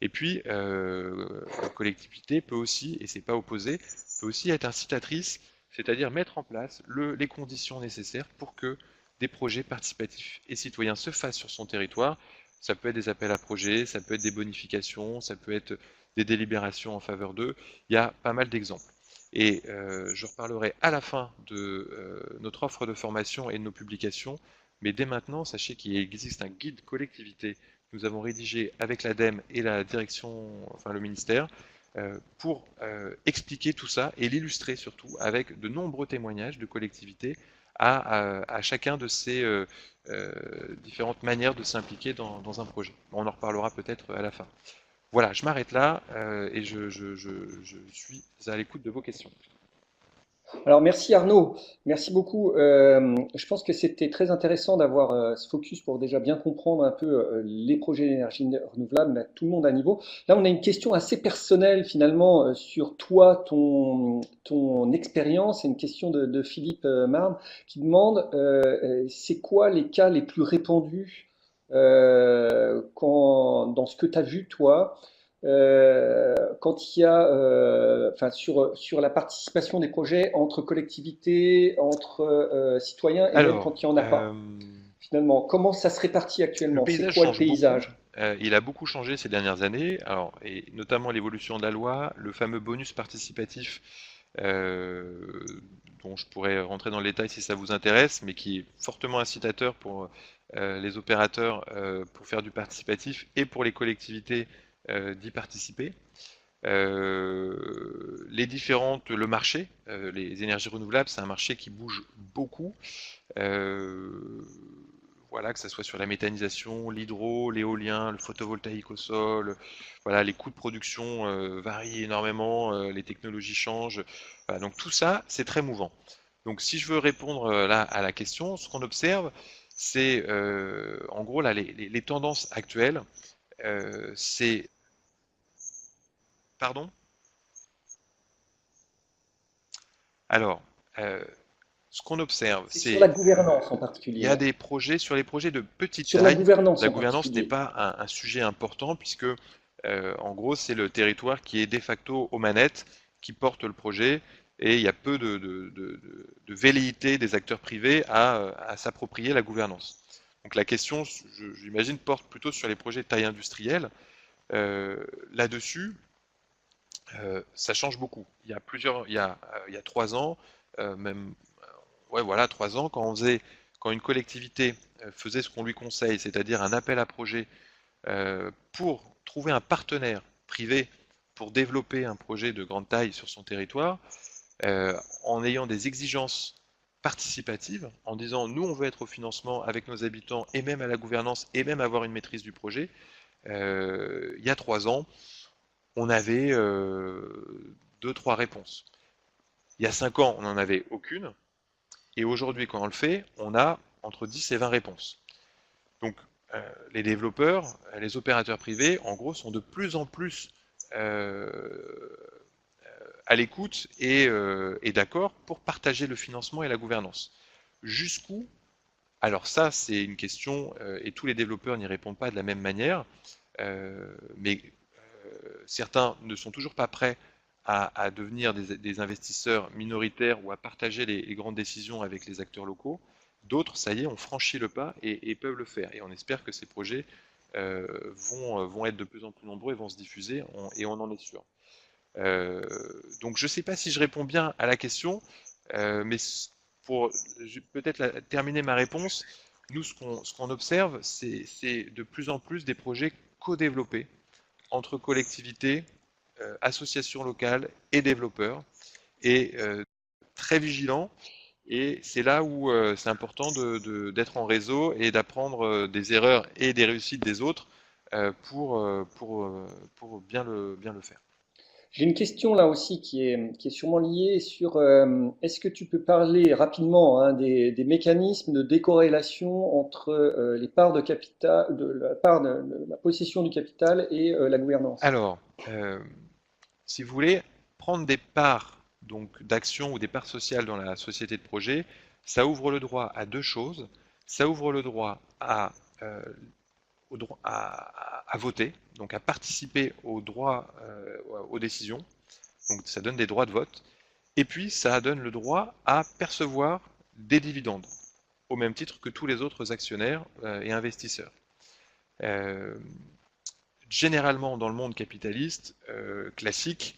Et puis, la collectivité peut aussi, et c'est pas opposé, peut aussi être incitatrice, c'est-à-dire mettre en place les conditions nécessaires pour que des projets participatifs et citoyens se fassent sur son territoire. Ça peut être des appels à projets, ça peut être des bonifications, ça peut être des délibérations en faveur d'eux. Il y a pas mal d'exemples. Et je reparlerai à la fin de notre offre de formation et de nos publications, mais dès maintenant, sachez qu'il existe un guide collectivité que nous avons rédigé avec l'ADEME et la direction, enfin le ministère, pour expliquer tout ça et l'illustrer surtout avec de nombreux témoignages de collectivités à chacun de ces différentes manières de s'impliquer dans un projet. On en reparlera peut-être à la fin. Voilà, je m'arrête là et je suis à l'écoute de vos questions. Alors merci Arnaud, merci beaucoup. Je pense que c'était très intéressant d'avoir ce focus pour déjà bien comprendre un peu les projets d'énergie renouvelable, mais à tout le monde à niveau. Là, on a une question assez personnelle finalement sur toi, ton expérience. C'est une question de Philippe Marne qui demande c'est quoi les cas les plus répandus dans ce que tu as vu toi quand il y a, enfin, sur la participation des projets entre collectivités, entre citoyens, et même Alors, quand il n'y en a pas. Finalement, comment ça se répartit le actuellement? C'est paysage quoi le change beaucoup. paysage? Il a beaucoup changé ces dernières années, alors, et notamment l'évolution de la loi, le fameux bonus participatif, euh, dont je pourrais rentrer dans le détail si ça vous intéresse, mais qui est fortement incitateur pour les opérateurs pour faire du participatif et pour les collectivités d'y participer. Le marché, les énergies renouvelables, c'est un marché qui bouge beaucoup. Euh, voilà, que ce soit sur la méthanisation, l'hydro, l'éolien, le photovoltaïque au sol, voilà, les coûts de production varient énormément, les technologies changent. Voilà, donc tout ça, c'est très mouvant. Donc si je veux répondre là à la question, ce qu'on observe, c'est en gros là les tendances actuelles, c'est pardon. Alors, euh, ce qu'on observe, C'est sur la c'est gouvernance en il particulier, y a là. des projets sur les projets de petite Sur la taille. gouvernance La en gouvernance n'est particulier. pas un sujet important puisque, en gros, c'est le territoire qui est de facto aux manettes, qui porte le projet, et il y a peu de velléité des acteurs privés à s'approprier la gouvernance. Donc la question, j'imagine, porte plutôt sur les projets de taille industrielle. Là-dessus, ça change beaucoup. Il y a 3 ans, même ouais, voilà, 3 ans, quand une collectivité faisait ce qu'on lui conseille, c'est-à-dire un appel à projet pour trouver un partenaire privé pour développer un projet de grande taille sur son territoire, en ayant des exigences participatives, en disant nous on veut être au financement avec nos habitants et même à la gouvernance et même avoir une maîtrise du projet, il y a 3 ans, on avait 2, 3 réponses. Il y a 5 ans, on n'en avait aucune. Et aujourd'hui, quand on le fait, on a entre 10 et 20 réponses. Donc, les développeurs, les opérateurs privés, en gros, sont de plus en plus à l'écoute et d'accord pour partager le financement et la gouvernance. Jusqu'où? Alors ça, c'est une question, et tous les développeurs n'y répondent pas de la même manière. mais certains ne sont toujours pas prêts à devenir des investisseurs minoritaires ou à partager les grandes décisions avec les acteurs locaux. D'autres, ça y est, ont franchi le pas et peuvent le faire. Et on espère que ces projets vont être de plus en plus nombreux et vont se diffuser, et on en est sûr. Donc je ne sais pas si je réponds bien à la question, mais pour peut-être terminer ma réponse, nous, ce qu'on observe, c'est de plus en plus des projets co-développés entre collectivités, associations locales et développeurs, et très vigilants. Et c'est là où c'est important d'être en réseau et d'apprendre des erreurs et des réussites des autres pour bien le faire. J'ai une question là aussi qui est sûrement liée sur est-ce que tu peux parler rapidement hein, des mécanismes de décorrélation entre les parts de capital, de la possession du capital et la gouvernance? Alors, euh, si vous voulez prendre des parts donc d'actions ou des parts sociales dans la société de projet, ça ouvre le droit à deux choses. Ça ouvre le droit euh, à voter, donc à participer au droit aux décisions. Donc ça donne des droits de vote. Et puis ça donne le droit à percevoir des dividendes, au même titre que tous les autres actionnaires et investisseurs. Euh, Généralement, dans le monde capitaliste classique,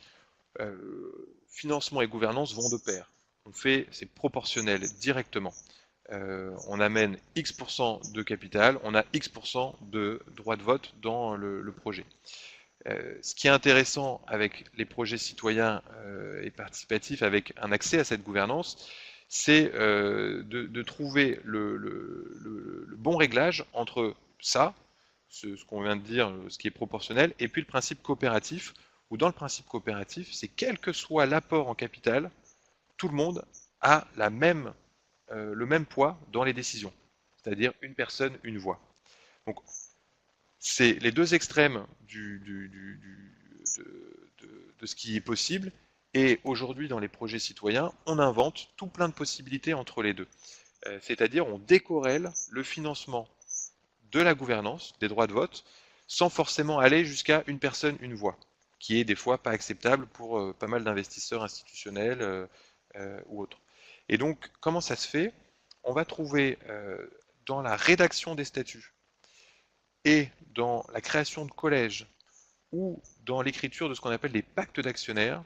financement et gouvernance vont de pair. C'est proportionnel directement. On amène X% de capital, on a X% de droits de vote dans le projet. Ce qui est intéressant avec les projets citoyens et participatifs, avec un accès à cette gouvernance, c'est de trouver le bon réglage entre ça, ce qu'on vient de dire, ce qui est proportionnel, et puis le principe coopératif, où dans le principe coopératif, c'est quel que soit l'apport en capital, tout le monde a le même poids dans les décisions, c'est-à-dire une personne, une voix. Donc c'est les deux extrêmes de ce qui est possible. Et aujourd'hui, dans les projets citoyens, on invente tout plein de possibilités entre les deux. C'est-à-dire, on décorrèle le financement de la gouvernance, des droits de vote, sans forcément aller jusqu'à une personne, une voix, qui est des fois pas acceptable pour pas mal d'investisseurs institutionnels ou autres. Et donc, comment ça se fait? On va trouver dans la rédaction des statuts et dans la création de collèges ou dans l'écriture de ce qu'on appelle des pactes d'actionnaires,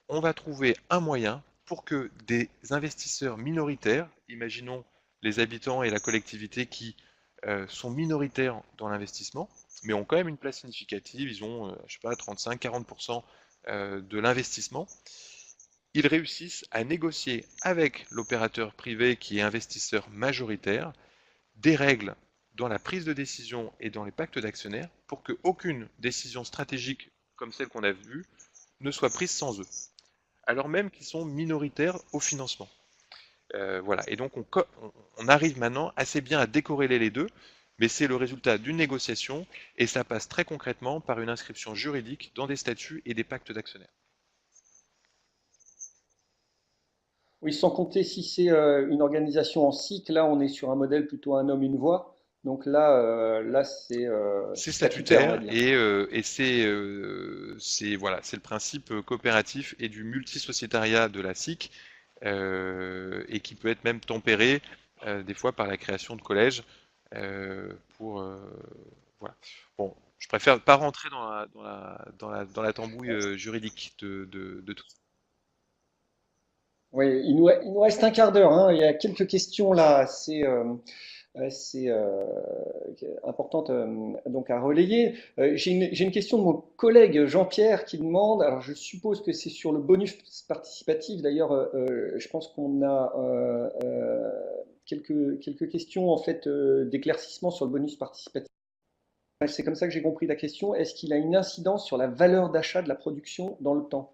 on va trouver un moyen pour que des investisseurs minoritaires, imaginons les habitants et la collectivité qui sont minoritaires dans l'investissement, mais ont quand même une place significative, ils ont, je sais pas, 35-40% de l'investissement, ils réussissent à négocier avec l'opérateur privé qui est investisseur majoritaire des règles dans la prise de décision et dans les pactes d'actionnaires pour qu'aucune décision stratégique comme celle qu'on a vue ne soit prise sans eux, alors même qu'ils sont minoritaires au financement. Voilà, et donc on arrive maintenant assez bien à décorréler les deux, mais c'est le résultat d'une négociation et ça passe très concrètement par une inscription juridique dans des statuts et des pactes d'actionnaires. Oui, sans compter si c'est une organisation en cycle, là on est sur un modèle plutôt un homme, une voix. Donc là C'est c'est statutaire, on va statutaire dire. et voilà, c'est le principe coopératif et du multisociétariat de la SIC et qui peut être même tempéré des fois par la création de collèges pour voilà. Bon, je préfère pas rentrer dans la tambouille juridique de tout ça. Oui, il nous reste un quart d'heure, hein. Il y a quelques questions là assez importantes donc à relayer. J'ai une question de mon collègue Jean-Pierre qui demande, alors je suppose que c'est sur le bonus participatif, d'ailleurs je pense qu'on a quelques questions en fait d'éclaircissement sur le bonus participatif. C'est comme ça que j'ai compris la question. Est-ce qu'il a une incidence sur la valeur d'achat de la production dans le temps?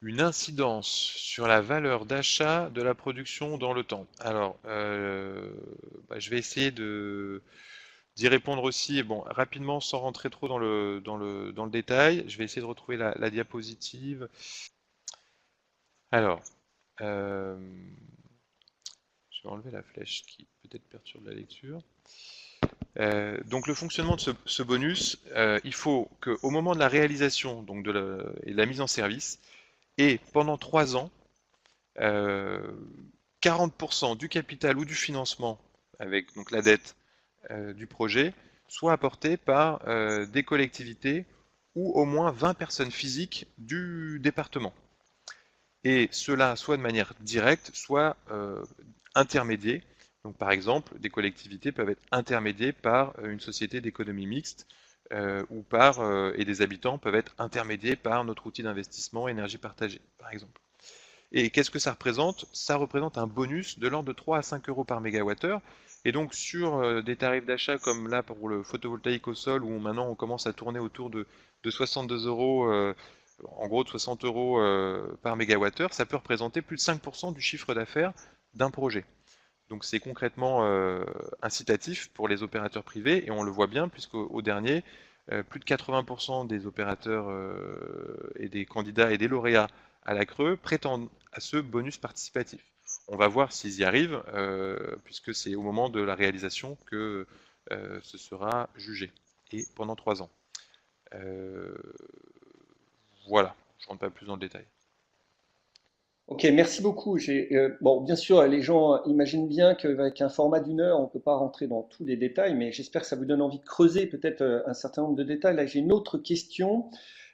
Une incidence sur la valeur d'achat de la production dans le temps. Alors, je vais essayer d'y répondre aussi, bon, rapidement, sans rentrer trop dans le détail. Je vais essayer de retrouver la diapositive. Alors, euh, Je vais enlever la flèche qui peut-être perturbe la lecture. Donc le fonctionnement de ce bonus, il faut qu'au moment de la réalisation donc et de la mise en service, et pendant 3 ans, 40% du capital ou du financement, avec donc la dette du projet, soit apporté par des collectivités ou au moins 20 personnes physiques du département. Et cela soit de manière directe, soit intermédiée. Donc par exemple, des collectivités peuvent être intermédiées par une société d'économie mixte et des habitants peuvent être intermédiés par notre outil d'investissement énergie partagée, par exemple. Et qu'est-ce que ça représente? Ça représente un bonus de l'ordre de 3 à 5 euros par mégawattheure. Et donc sur des tarifs d'achat comme là pour le photovoltaïque au sol, où maintenant on commence à tourner autour de 62 euros, en gros de 60 euros par mégawattheure, ça peut représenter plus de 5% du chiffre d'affaires d'un projet. Donc c'est concrètement incitatif pour les opérateurs privés, et on le voit bien puisqu'au dernier, plus de 80% des opérateurs et des candidats et des lauréats à la Creux prétendent à ce bonus participatif. On va voir s'ils y arrivent, puisque c'est au moment de la réalisation que ce sera jugé, et pendant 3 ans. Voilà, je ne rentre pas plus dans le détail. Ok, merci beaucoup. Bon, bien sûr, les gens imaginent bien qu'avec un format d'1 heure, on ne peut pas rentrer dans tous les détails, mais j'espère que ça vous donne envie de creuser peut-être un certain nombre de détails. Là, j'ai une autre question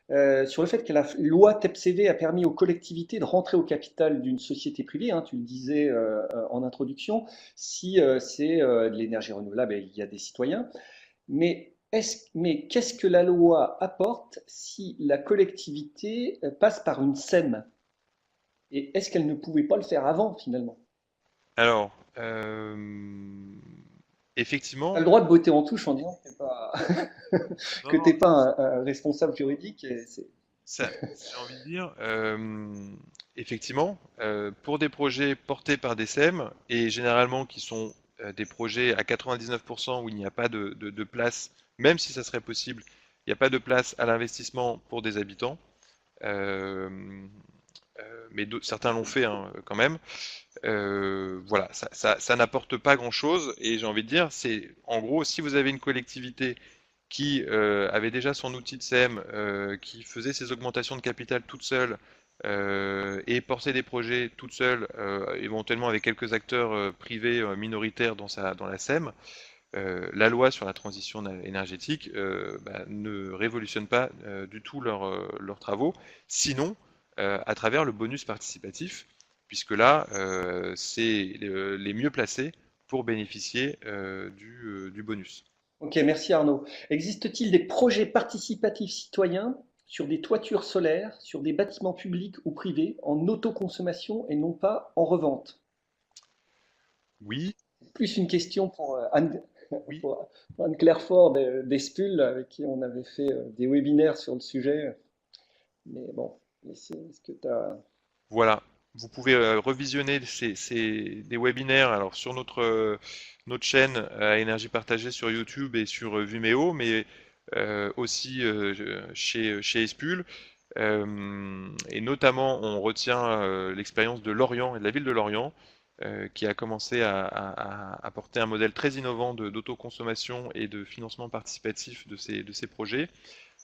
sur le fait que la loi TEPCV a permis aux collectivités de rentrer au capital d'une société privée, hein, tu le disais en introduction, si c'est de l'énergie renouvelable et il y a des citoyens. Mais qu'est-ce que la loi apporte si la collectivité passe par une SEM? Et est-ce qu'elle ne pouvait pas le faire avant, finalement? Alors, Tu as effectivement, le droit de botter en touche en disant non, que non, t'es pas un responsable juridique. j'ai envie de dire, effectivement, pour des projets portés par des SEM, et généralement qui sont des projets à 99% où il n'y a pas de place, même si ça serait possible, il n'y a pas de place à l'investissement pour des habitants, euh, mais certains l'ont fait hein, quand même. Voilà, ça n'apporte pas grand-chose, et j'ai envie de dire, c'est en gros, si vous avez une collectivité qui avait déjà son outil de SEM, qui faisait ses augmentations de capital toute seule et portait des projets toute seule, éventuellement avec quelques acteurs privés minoritaires dans la SEM, la loi sur la transition énergétique ne révolutionne pas du tout leurs travaux, sinon à travers le bonus participatif, puisque là, c'est les mieux placés pour bénéficier du bonus. Ok, merci Arnaud. Existe-t-il des projets participatifs citoyens sur des toitures solaires, sur des bâtiments publics ou privés, en autoconsommation et non pas en revente? Oui, Plus une question oui. pour Anne-Claire Fort d'Espul, avec qui on avait fait des webinaires sur le sujet. Mais bon, est-ce que tu as... Voilà, vous pouvez revisionner des webinaires alors sur notre chaîne à Énergie Partagée sur YouTube et sur Vimeo, mais aussi chez Espul. Et notamment, on retient l'expérience de Lorient et de la ville de Lorient, qui a commencé à porter un modèle très innovant d'autoconsommation et de financement participatif de ces projets.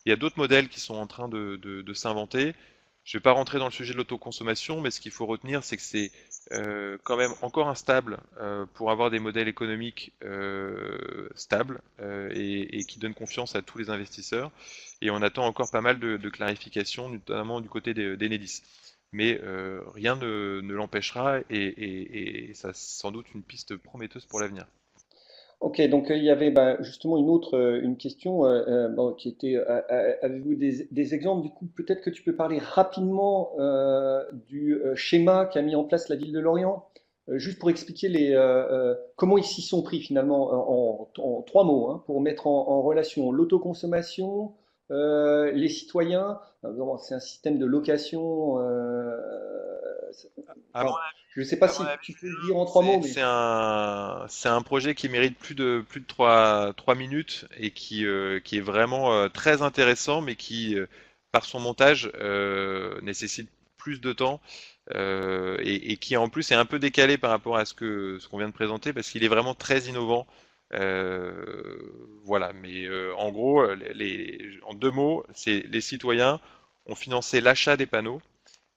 Il y a d'autres modèles qui sont en train de s'inventer. Je ne vais pas rentrer dans le sujet de l'autoconsommation, mais ce qu'il faut retenir, c'est que c'est quand même encore instable pour avoir des modèles économiques stables et qui donnent confiance à tous les investisseurs. Et on attend encore pas mal de clarifications, notamment du côté d'Enedis. Mais rien ne l'empêchera et ça c'est sans doute une piste prometteuse pour l'avenir. Ok, donc il y avait justement une autre une question bon, qui était avez-vous des exemples? Du coup, peut-être que tu peux parler rapidement du schéma qu'a mis en place la ville de Lorient, juste pour expliquer comment ils s'y sont pris finalement en 3 mots, hein, pour mettre en relation l'autoconsommation, les citoyens. Bon, c'est un système de location. À mon Enfin, je ne sais pas À mon si avis, tu peux le dire en 3 mots, mais c'est un projet qui mérite plus de 3 minutes et qui est vraiment très intéressant, mais qui, par son montage, nécessite plus de temps et qui en plus est un peu décalé par rapport à ce qu'on vient de présenter parce qu'il est vraiment très innovant. Voilà, mais en gros, en deux mots, c'est les citoyens ont financé l'achat des panneaux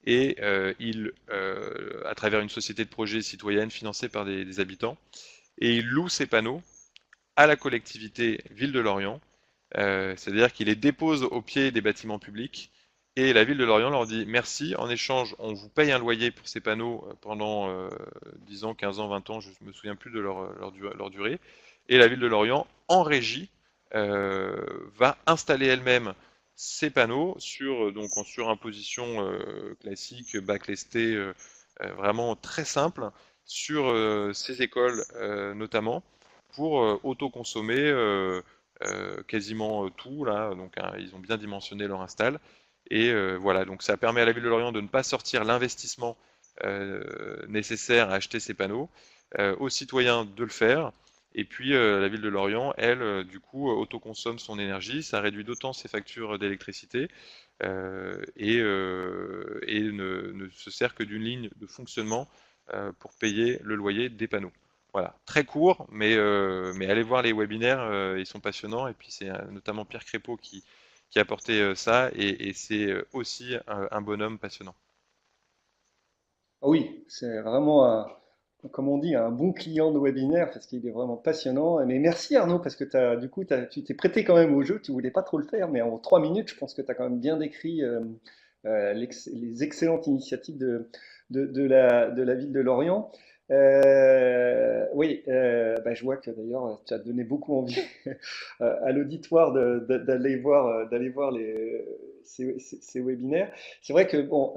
et à travers une société de projet citoyenne financée par des habitants, et ils louent ces panneaux à la collectivité Ville de Lorient, c'est-à-dire qu'ils les déposent au pied des bâtiments publics, et la Ville de Lorient leur dit merci, en échange, on vous paye un loyer pour ces panneaux pendant 10 ans, 15 ans, 20 ans, je ne me souviens plus de leur durée, et la Ville de Lorient, en régie, va installer elle-même ces panneaux sur imposition classique, backlistée, vraiment très simple, sur ces écoles notamment, pour autoconsommer quasiment tout là. Donc hein, ils ont bien dimensionné leur install. Et voilà, donc ça permet à la ville de Lorient de ne pas sortir l'investissement nécessaire à acheter ces panneaux, aux citoyens de le faire. Et puis la ville de Lorient, elle, du coup, autoconsomme son énergie, ça réduit d'autant ses factures d'électricité et ne se sert que d'une ligne de fonctionnement pour payer le loyer des panneaux. Voilà, très court, mais allez voir les webinaires, ils sont passionnants. Et puis c'est notamment Pierre Crépeau qui a porté ça, et c'est aussi un bonhomme passionnant. Ah oui, c'est vraiment comme on dit, un bon client de webinaire parce qu'il est vraiment passionnant. Mais merci Arnaud parce que tu t'es prêté quand même au jeu, tu voulais pas trop le faire, mais en 3 minutes, je pense que tu as quand même bien décrit les excellentes initiatives de la ville de Lorient. Oui, bah, je vois que d'ailleurs tu as donné beaucoup envie à l'auditoire d'aller voir ces webinaires. C'est vrai que bon,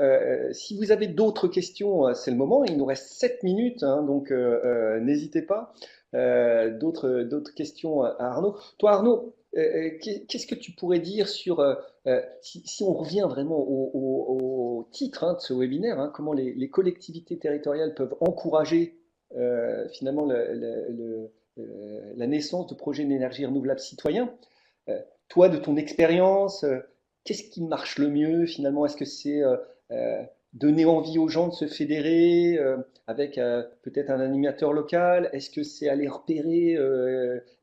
si vous avez d'autres questions, c'est le moment. Il nous reste 7 minutes, hein, donc n'hésitez pas. D'autres questions à Arnaud. Toi, Arnaud, qu'est-ce que tu pourrais dire sur si on revient vraiment au titre hein, de ce webinaire, hein, comment les collectivités territoriales peuvent encourager finalement la naissance de projets d'énergie renouvelable citoyens. Toi, de ton expérience, qu'est-ce qui marche le mieux finalement? Est-ce que c'est euh, donner envie aux gens de se fédérer avec peut-être un animateur local? Est-ce que c'est aller repérer?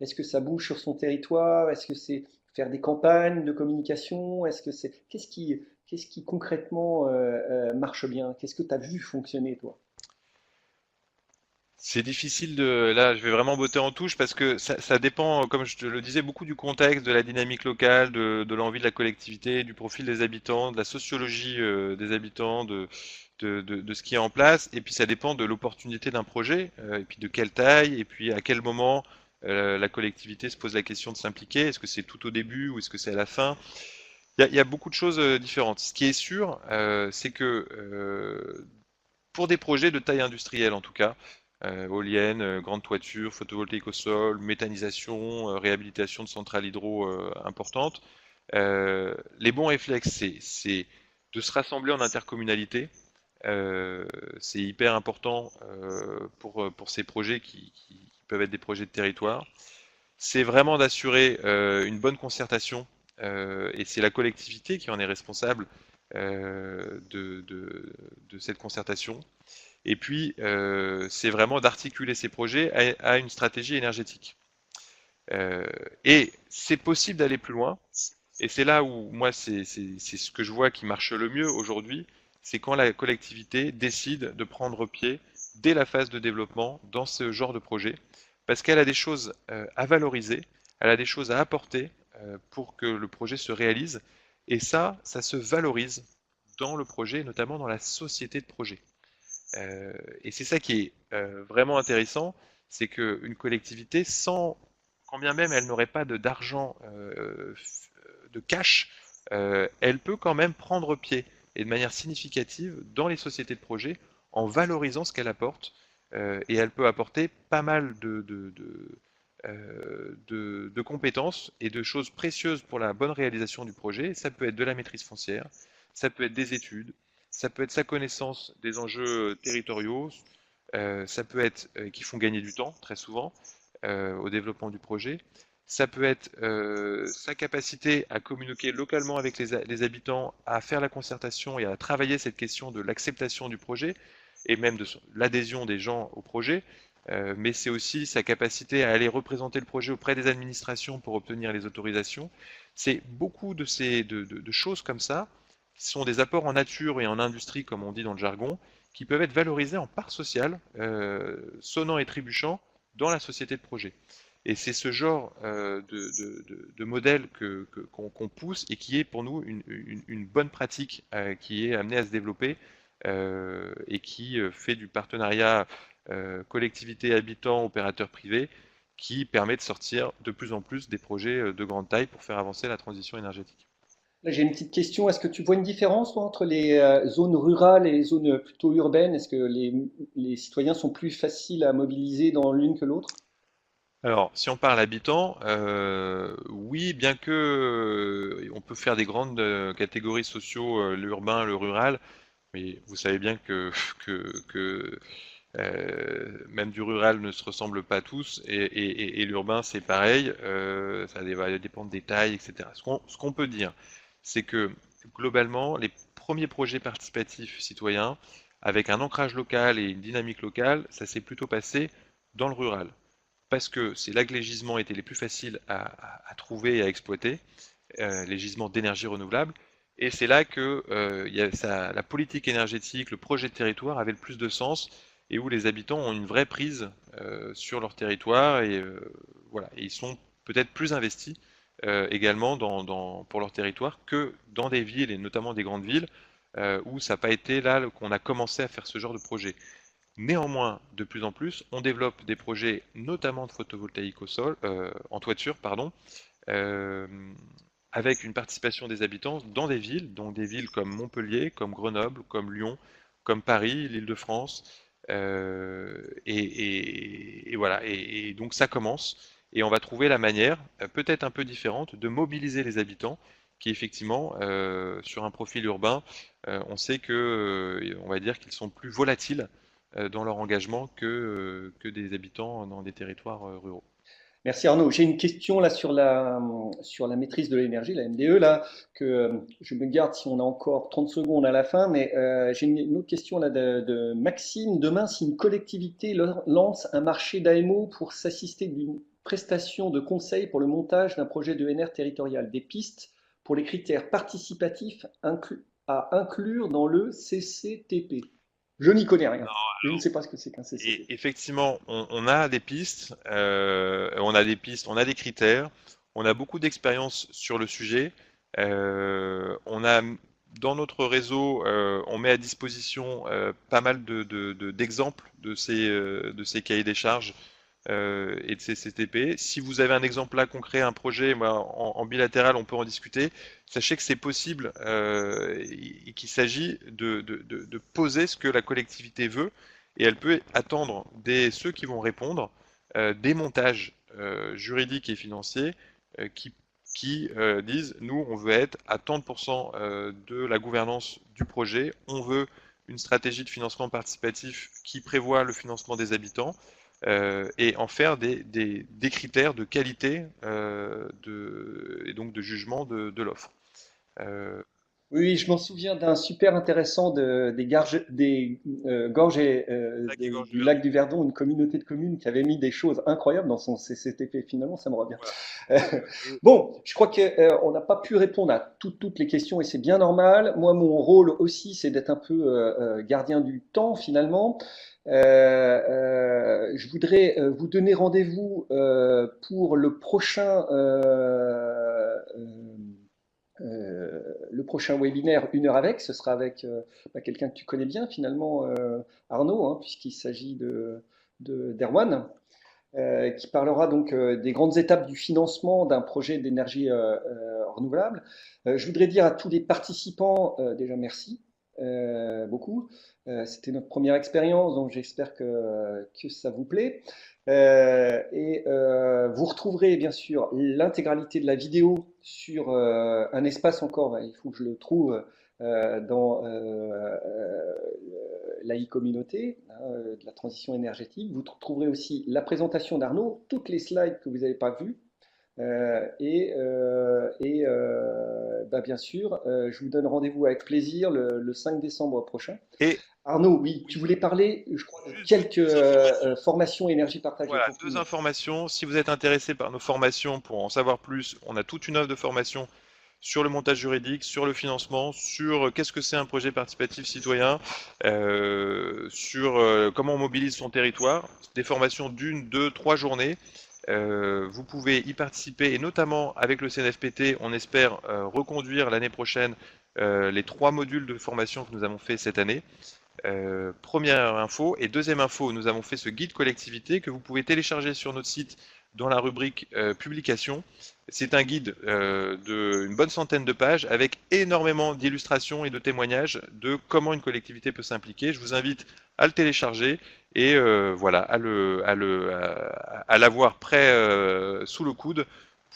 Est-ce que ça bouge sur son territoire? Est-ce que c'est faire des campagnes de communication? Est-ce que c'est qu'est-ce qui concrètement marche bien? Qu'est-ce que tu as vu fonctionner toi? C'est difficile de... Là, je vais vraiment botter en touche parce que ça dépend, comme je te le disais, beaucoup du contexte, de la dynamique locale, de l'envie de la collectivité, du profil des habitants, de la sociologie des habitants, de ce qui est en place. Et puis ça dépend de l'opportunité d'un projet, et puis de quelle taille, et puis à quel moment la collectivité se pose la question de s'impliquer. Est-ce que c'est tout au début ou est-ce que c'est à la fin? Il y a beaucoup de choses différentes. Ce qui est sûr, c'est que pour des projets de taille industrielle en tout cas, éoliennes, grandes toitures, photovoltaïque au sol, méthanisation, réhabilitation de centrales hydro importantes. Les bons réflexes, c'est de se rassembler en intercommunalité. C'est hyper important pour ces projets qui peuvent être des projets de territoire. C'est vraiment d'assurer une bonne concertation et c'est la collectivité qui en est responsable de cette concertation. Et puis, c'est vraiment d'articuler ces projets à une stratégie énergétique. Euh, et c'est possible d'aller plus loin. Et c'est là où moi, c'est ce que je vois qui marche le mieux aujourd'hui, c'est quand la collectivité décide de prendre pied dès la phase de développement dans ce genre de projet, parce qu'elle a des choses à valoriser, elle a des choses à apporter pour que le projet se réalise. Et ça se valorise dans le projet, notamment dans la société de projet. Et c'est ça qui est vraiment intéressant, c'est qu'une collectivité, quand bien même elle n'aurait pas d'argent, de cash, elle peut quand même prendre pied et de manière significative dans les sociétés de projet en valorisant ce qu'elle apporte. Et elle peut apporter pas mal de compétences et de choses précieuses pour la bonne réalisation du projet. Ça peut être de la maîtrise foncière, ça peut être des études, ça peut être sa connaissance des enjeux territoriaux, ça peut être qui font gagner du temps très souvent au développement du projet. Ça peut être sa capacité à communiquer localement avec les habitants, à faire la concertation et à travailler cette question de l'acceptation du projet et même de l'adhésion des gens au projet. Mais c'est aussi sa capacité à aller représenter le projet auprès des administrations pour obtenir les autorisations. C'est beaucoup de choses comme ça, qui sont des apports en nature et en industrie, comme on dit dans le jargon, qui peuvent être valorisés en part sociale, sonnant et trébuchant, dans la société de projet. Et c'est ce genre de modèle qu'on pousse et qui est pour nous une bonne pratique qui est amenée à se développer et qui fait du partenariat collectivité, habitants, opérateurs privés qui permet de sortir de plus en plus des projets de grande taille pour faire avancer la transition énergétique. Là, j'ai une petite question. Est-ce que tu vois une différence, toi, entre les zones rurales et les zones plutôt urbaines? Est-ce que les citoyens sont plus faciles à mobiliser dans l'une que l'autre? Alors, si on parle habitants, oui, bien que on peut faire des grandes catégories sociaux, l'urbain, le rural, mais vous savez bien que même du rural ne se ressemble pas tous, et l'urbain c'est pareil, va dépendre des tailles, etc. Ce qu'on peut dire, c'est que globalement, les premiers projets participatifs citoyens, avec un ancrage local et une dynamique locale, ça s'est plutôt passé dans le rural parce que c'est là que les gisements étaient les plus faciles à trouver et à exploiter, les gisements d'énergie renouvelable, et c'est là que la politique énergétique, le projet de territoire avait le plus de sens, et où les habitants ont une vraie prise sur leur territoire, et voilà, et ils sont peut-être plus investis également pour leur territoire que dans des villes, et notamment des grandes villes, où ça n'a pas été là qu'on a commencé à faire ce genre de projet. Néanmoins, de plus en plus, on développe des projets, notamment de photovoltaïque au sol, en toiture, pardon, euh, avec une participation des habitants dans des villes, donc des villes comme Montpellier, comme Grenoble, comme Lyon, comme Paris, l'Île-de-France, et voilà. Et donc ça commence, et on va trouver la manière, peut-être un peu différente, de mobiliser les habitants, qui effectivement, sur un profil urbain, on sait que, on va dire qu'ils sont plus volatiles dans leur engagement que des habitants dans des territoires ruraux. Merci Arnaud. J'ai une question là sur la maîtrise de l'énergie, la MDE, là, que je me garde si on a encore 30 secondes à la fin, mais j'ai une autre question là de Maxime. Demain, si une collectivité lance un marché d'AMO pour s'assister d'une prestation de conseil pour le montage d'un projet d'ENR territorial, des pistes pour les critères participatifs à inclure dans le CCTP. Je n'y connais rien. Je ne sais pas ce que c'est qu'un Et CCTP. effectivement, on a des pistes, on a des critères, on a beaucoup d'expérience sur le sujet. Dans notre réseau, on met à disposition pas mal d'exemples de ces cahiers des charges et de ces CTP. Si vous avez un exemple là concret, un projet, moi, en bilatéral, on peut en discuter. Sachez que c'est possible et qu'il s'agit de poser ce que la collectivité veut, et elle peut attendre ceux qui vont répondre des montages juridiques et financiers qui disent, nous, on veut être à tant de pourcents de la gouvernance du projet, on veut une stratégie de financement participatif qui prévoit le financement des habitants, et en faire des critères de qualité et donc de jugement de l'offre. Euh, Oui, je m'en souviens d'un super intéressant gorges Lac et Gorges du du Verdon. lac du Verdon, une communauté de communes qui avait mis des choses incroyables dans son CCTP. Finalement, ça me revient. Voilà. Euh, Euh, bon, je crois qu'on n'a pas pu répondre à toutes les questions et c'est bien normal. Moi, mon rôle aussi, c'est d'être un peu gardien du temps finalement. Je voudrais vous donner rendez-vous pour le prochain webinaire, une heure avec, ce sera avec quelqu'un que tu connais bien finalement, Arnaud, hein, puisqu'il s'agit d'Erwan, qui parlera donc des grandes étapes du financement d'un projet d'énergie renouvelable. Je voudrais dire à tous les participants déjà merci beaucoup. C'était notre première expérience, donc j'espère que ça vous plaît. Vous retrouverez bien sûr l'intégralité de la vidéo sur un espace encore, il faut que je le trouve dans la e-communauté de la transition énergétique. Vous trouverez aussi la présentation d'Arnaud, toutes les slides que vous n'avez pas vues, Bah, bien sûr, je vous donne rendez-vous avec plaisir le 5 décembre prochain. Et Arnaud, oui, tu oui, voulais parler, je crois, de juste quelques deux informations. formations énergie partagée Voilà, pour deux finir. informations. Si vous êtes intéressé par nos formations pour en savoir plus, on a toute une offre de formation sur le montage juridique, sur le financement, sur qu'est-ce que c'est un projet participatif citoyen, sur comment on mobilise son territoire. Des formations d'une, deux, trois journées. Vous pouvez y participer et notamment avec le CNFPT, on espère reconduire l'année prochaine les trois modules de formation que nous avons fait cette année. Première info. Et deuxième info, nous avons fait ce guide collectivité que vous pouvez télécharger sur notre site dans la rubrique publication. C'est un guide d'une bonne centaine de pages avec énormément d'illustrations et de témoignages de comment une collectivité peut s'impliquer. Je vous invite à le télécharger et voilà, à l'avoir prêt sous le coude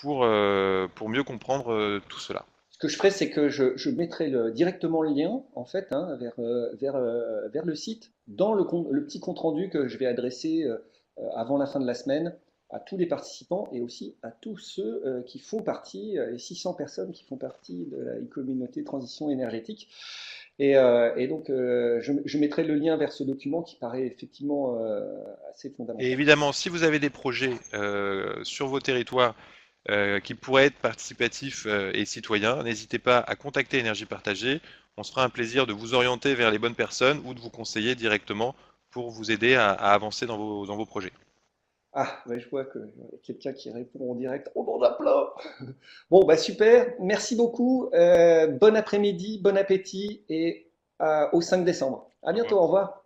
pour mieux comprendre tout cela. Ce que je ferai, c'est que je mettrai directement le lien, en fait, hein, vers le site, dans le petit compte-rendu que je vais adresser avant la fin de la semaine à tous les participants et aussi à tous ceux qui font partie, les 600 personnes qui font partie de la communauté transition énergétique. Et donc, je mettrai le lien vers ce document qui paraît effectivement assez Et fondamental. évidemment, si vous avez des projets sur vos territoires qui pourraient être participatifs et citoyens, n'hésitez pas à contacter Énergie Partagée. On se fera un plaisir de vous orienter vers les bonnes personnes ou de vous conseiller directement pour vous aider à avancer dans vos projets. Ah, ouais, je vois que quelqu'un qui répond en direct. On en a plein! Bon, bah super, merci beaucoup. Bon après-midi, bon appétit et au 5 décembre. À Au bientôt, revoir. au revoir.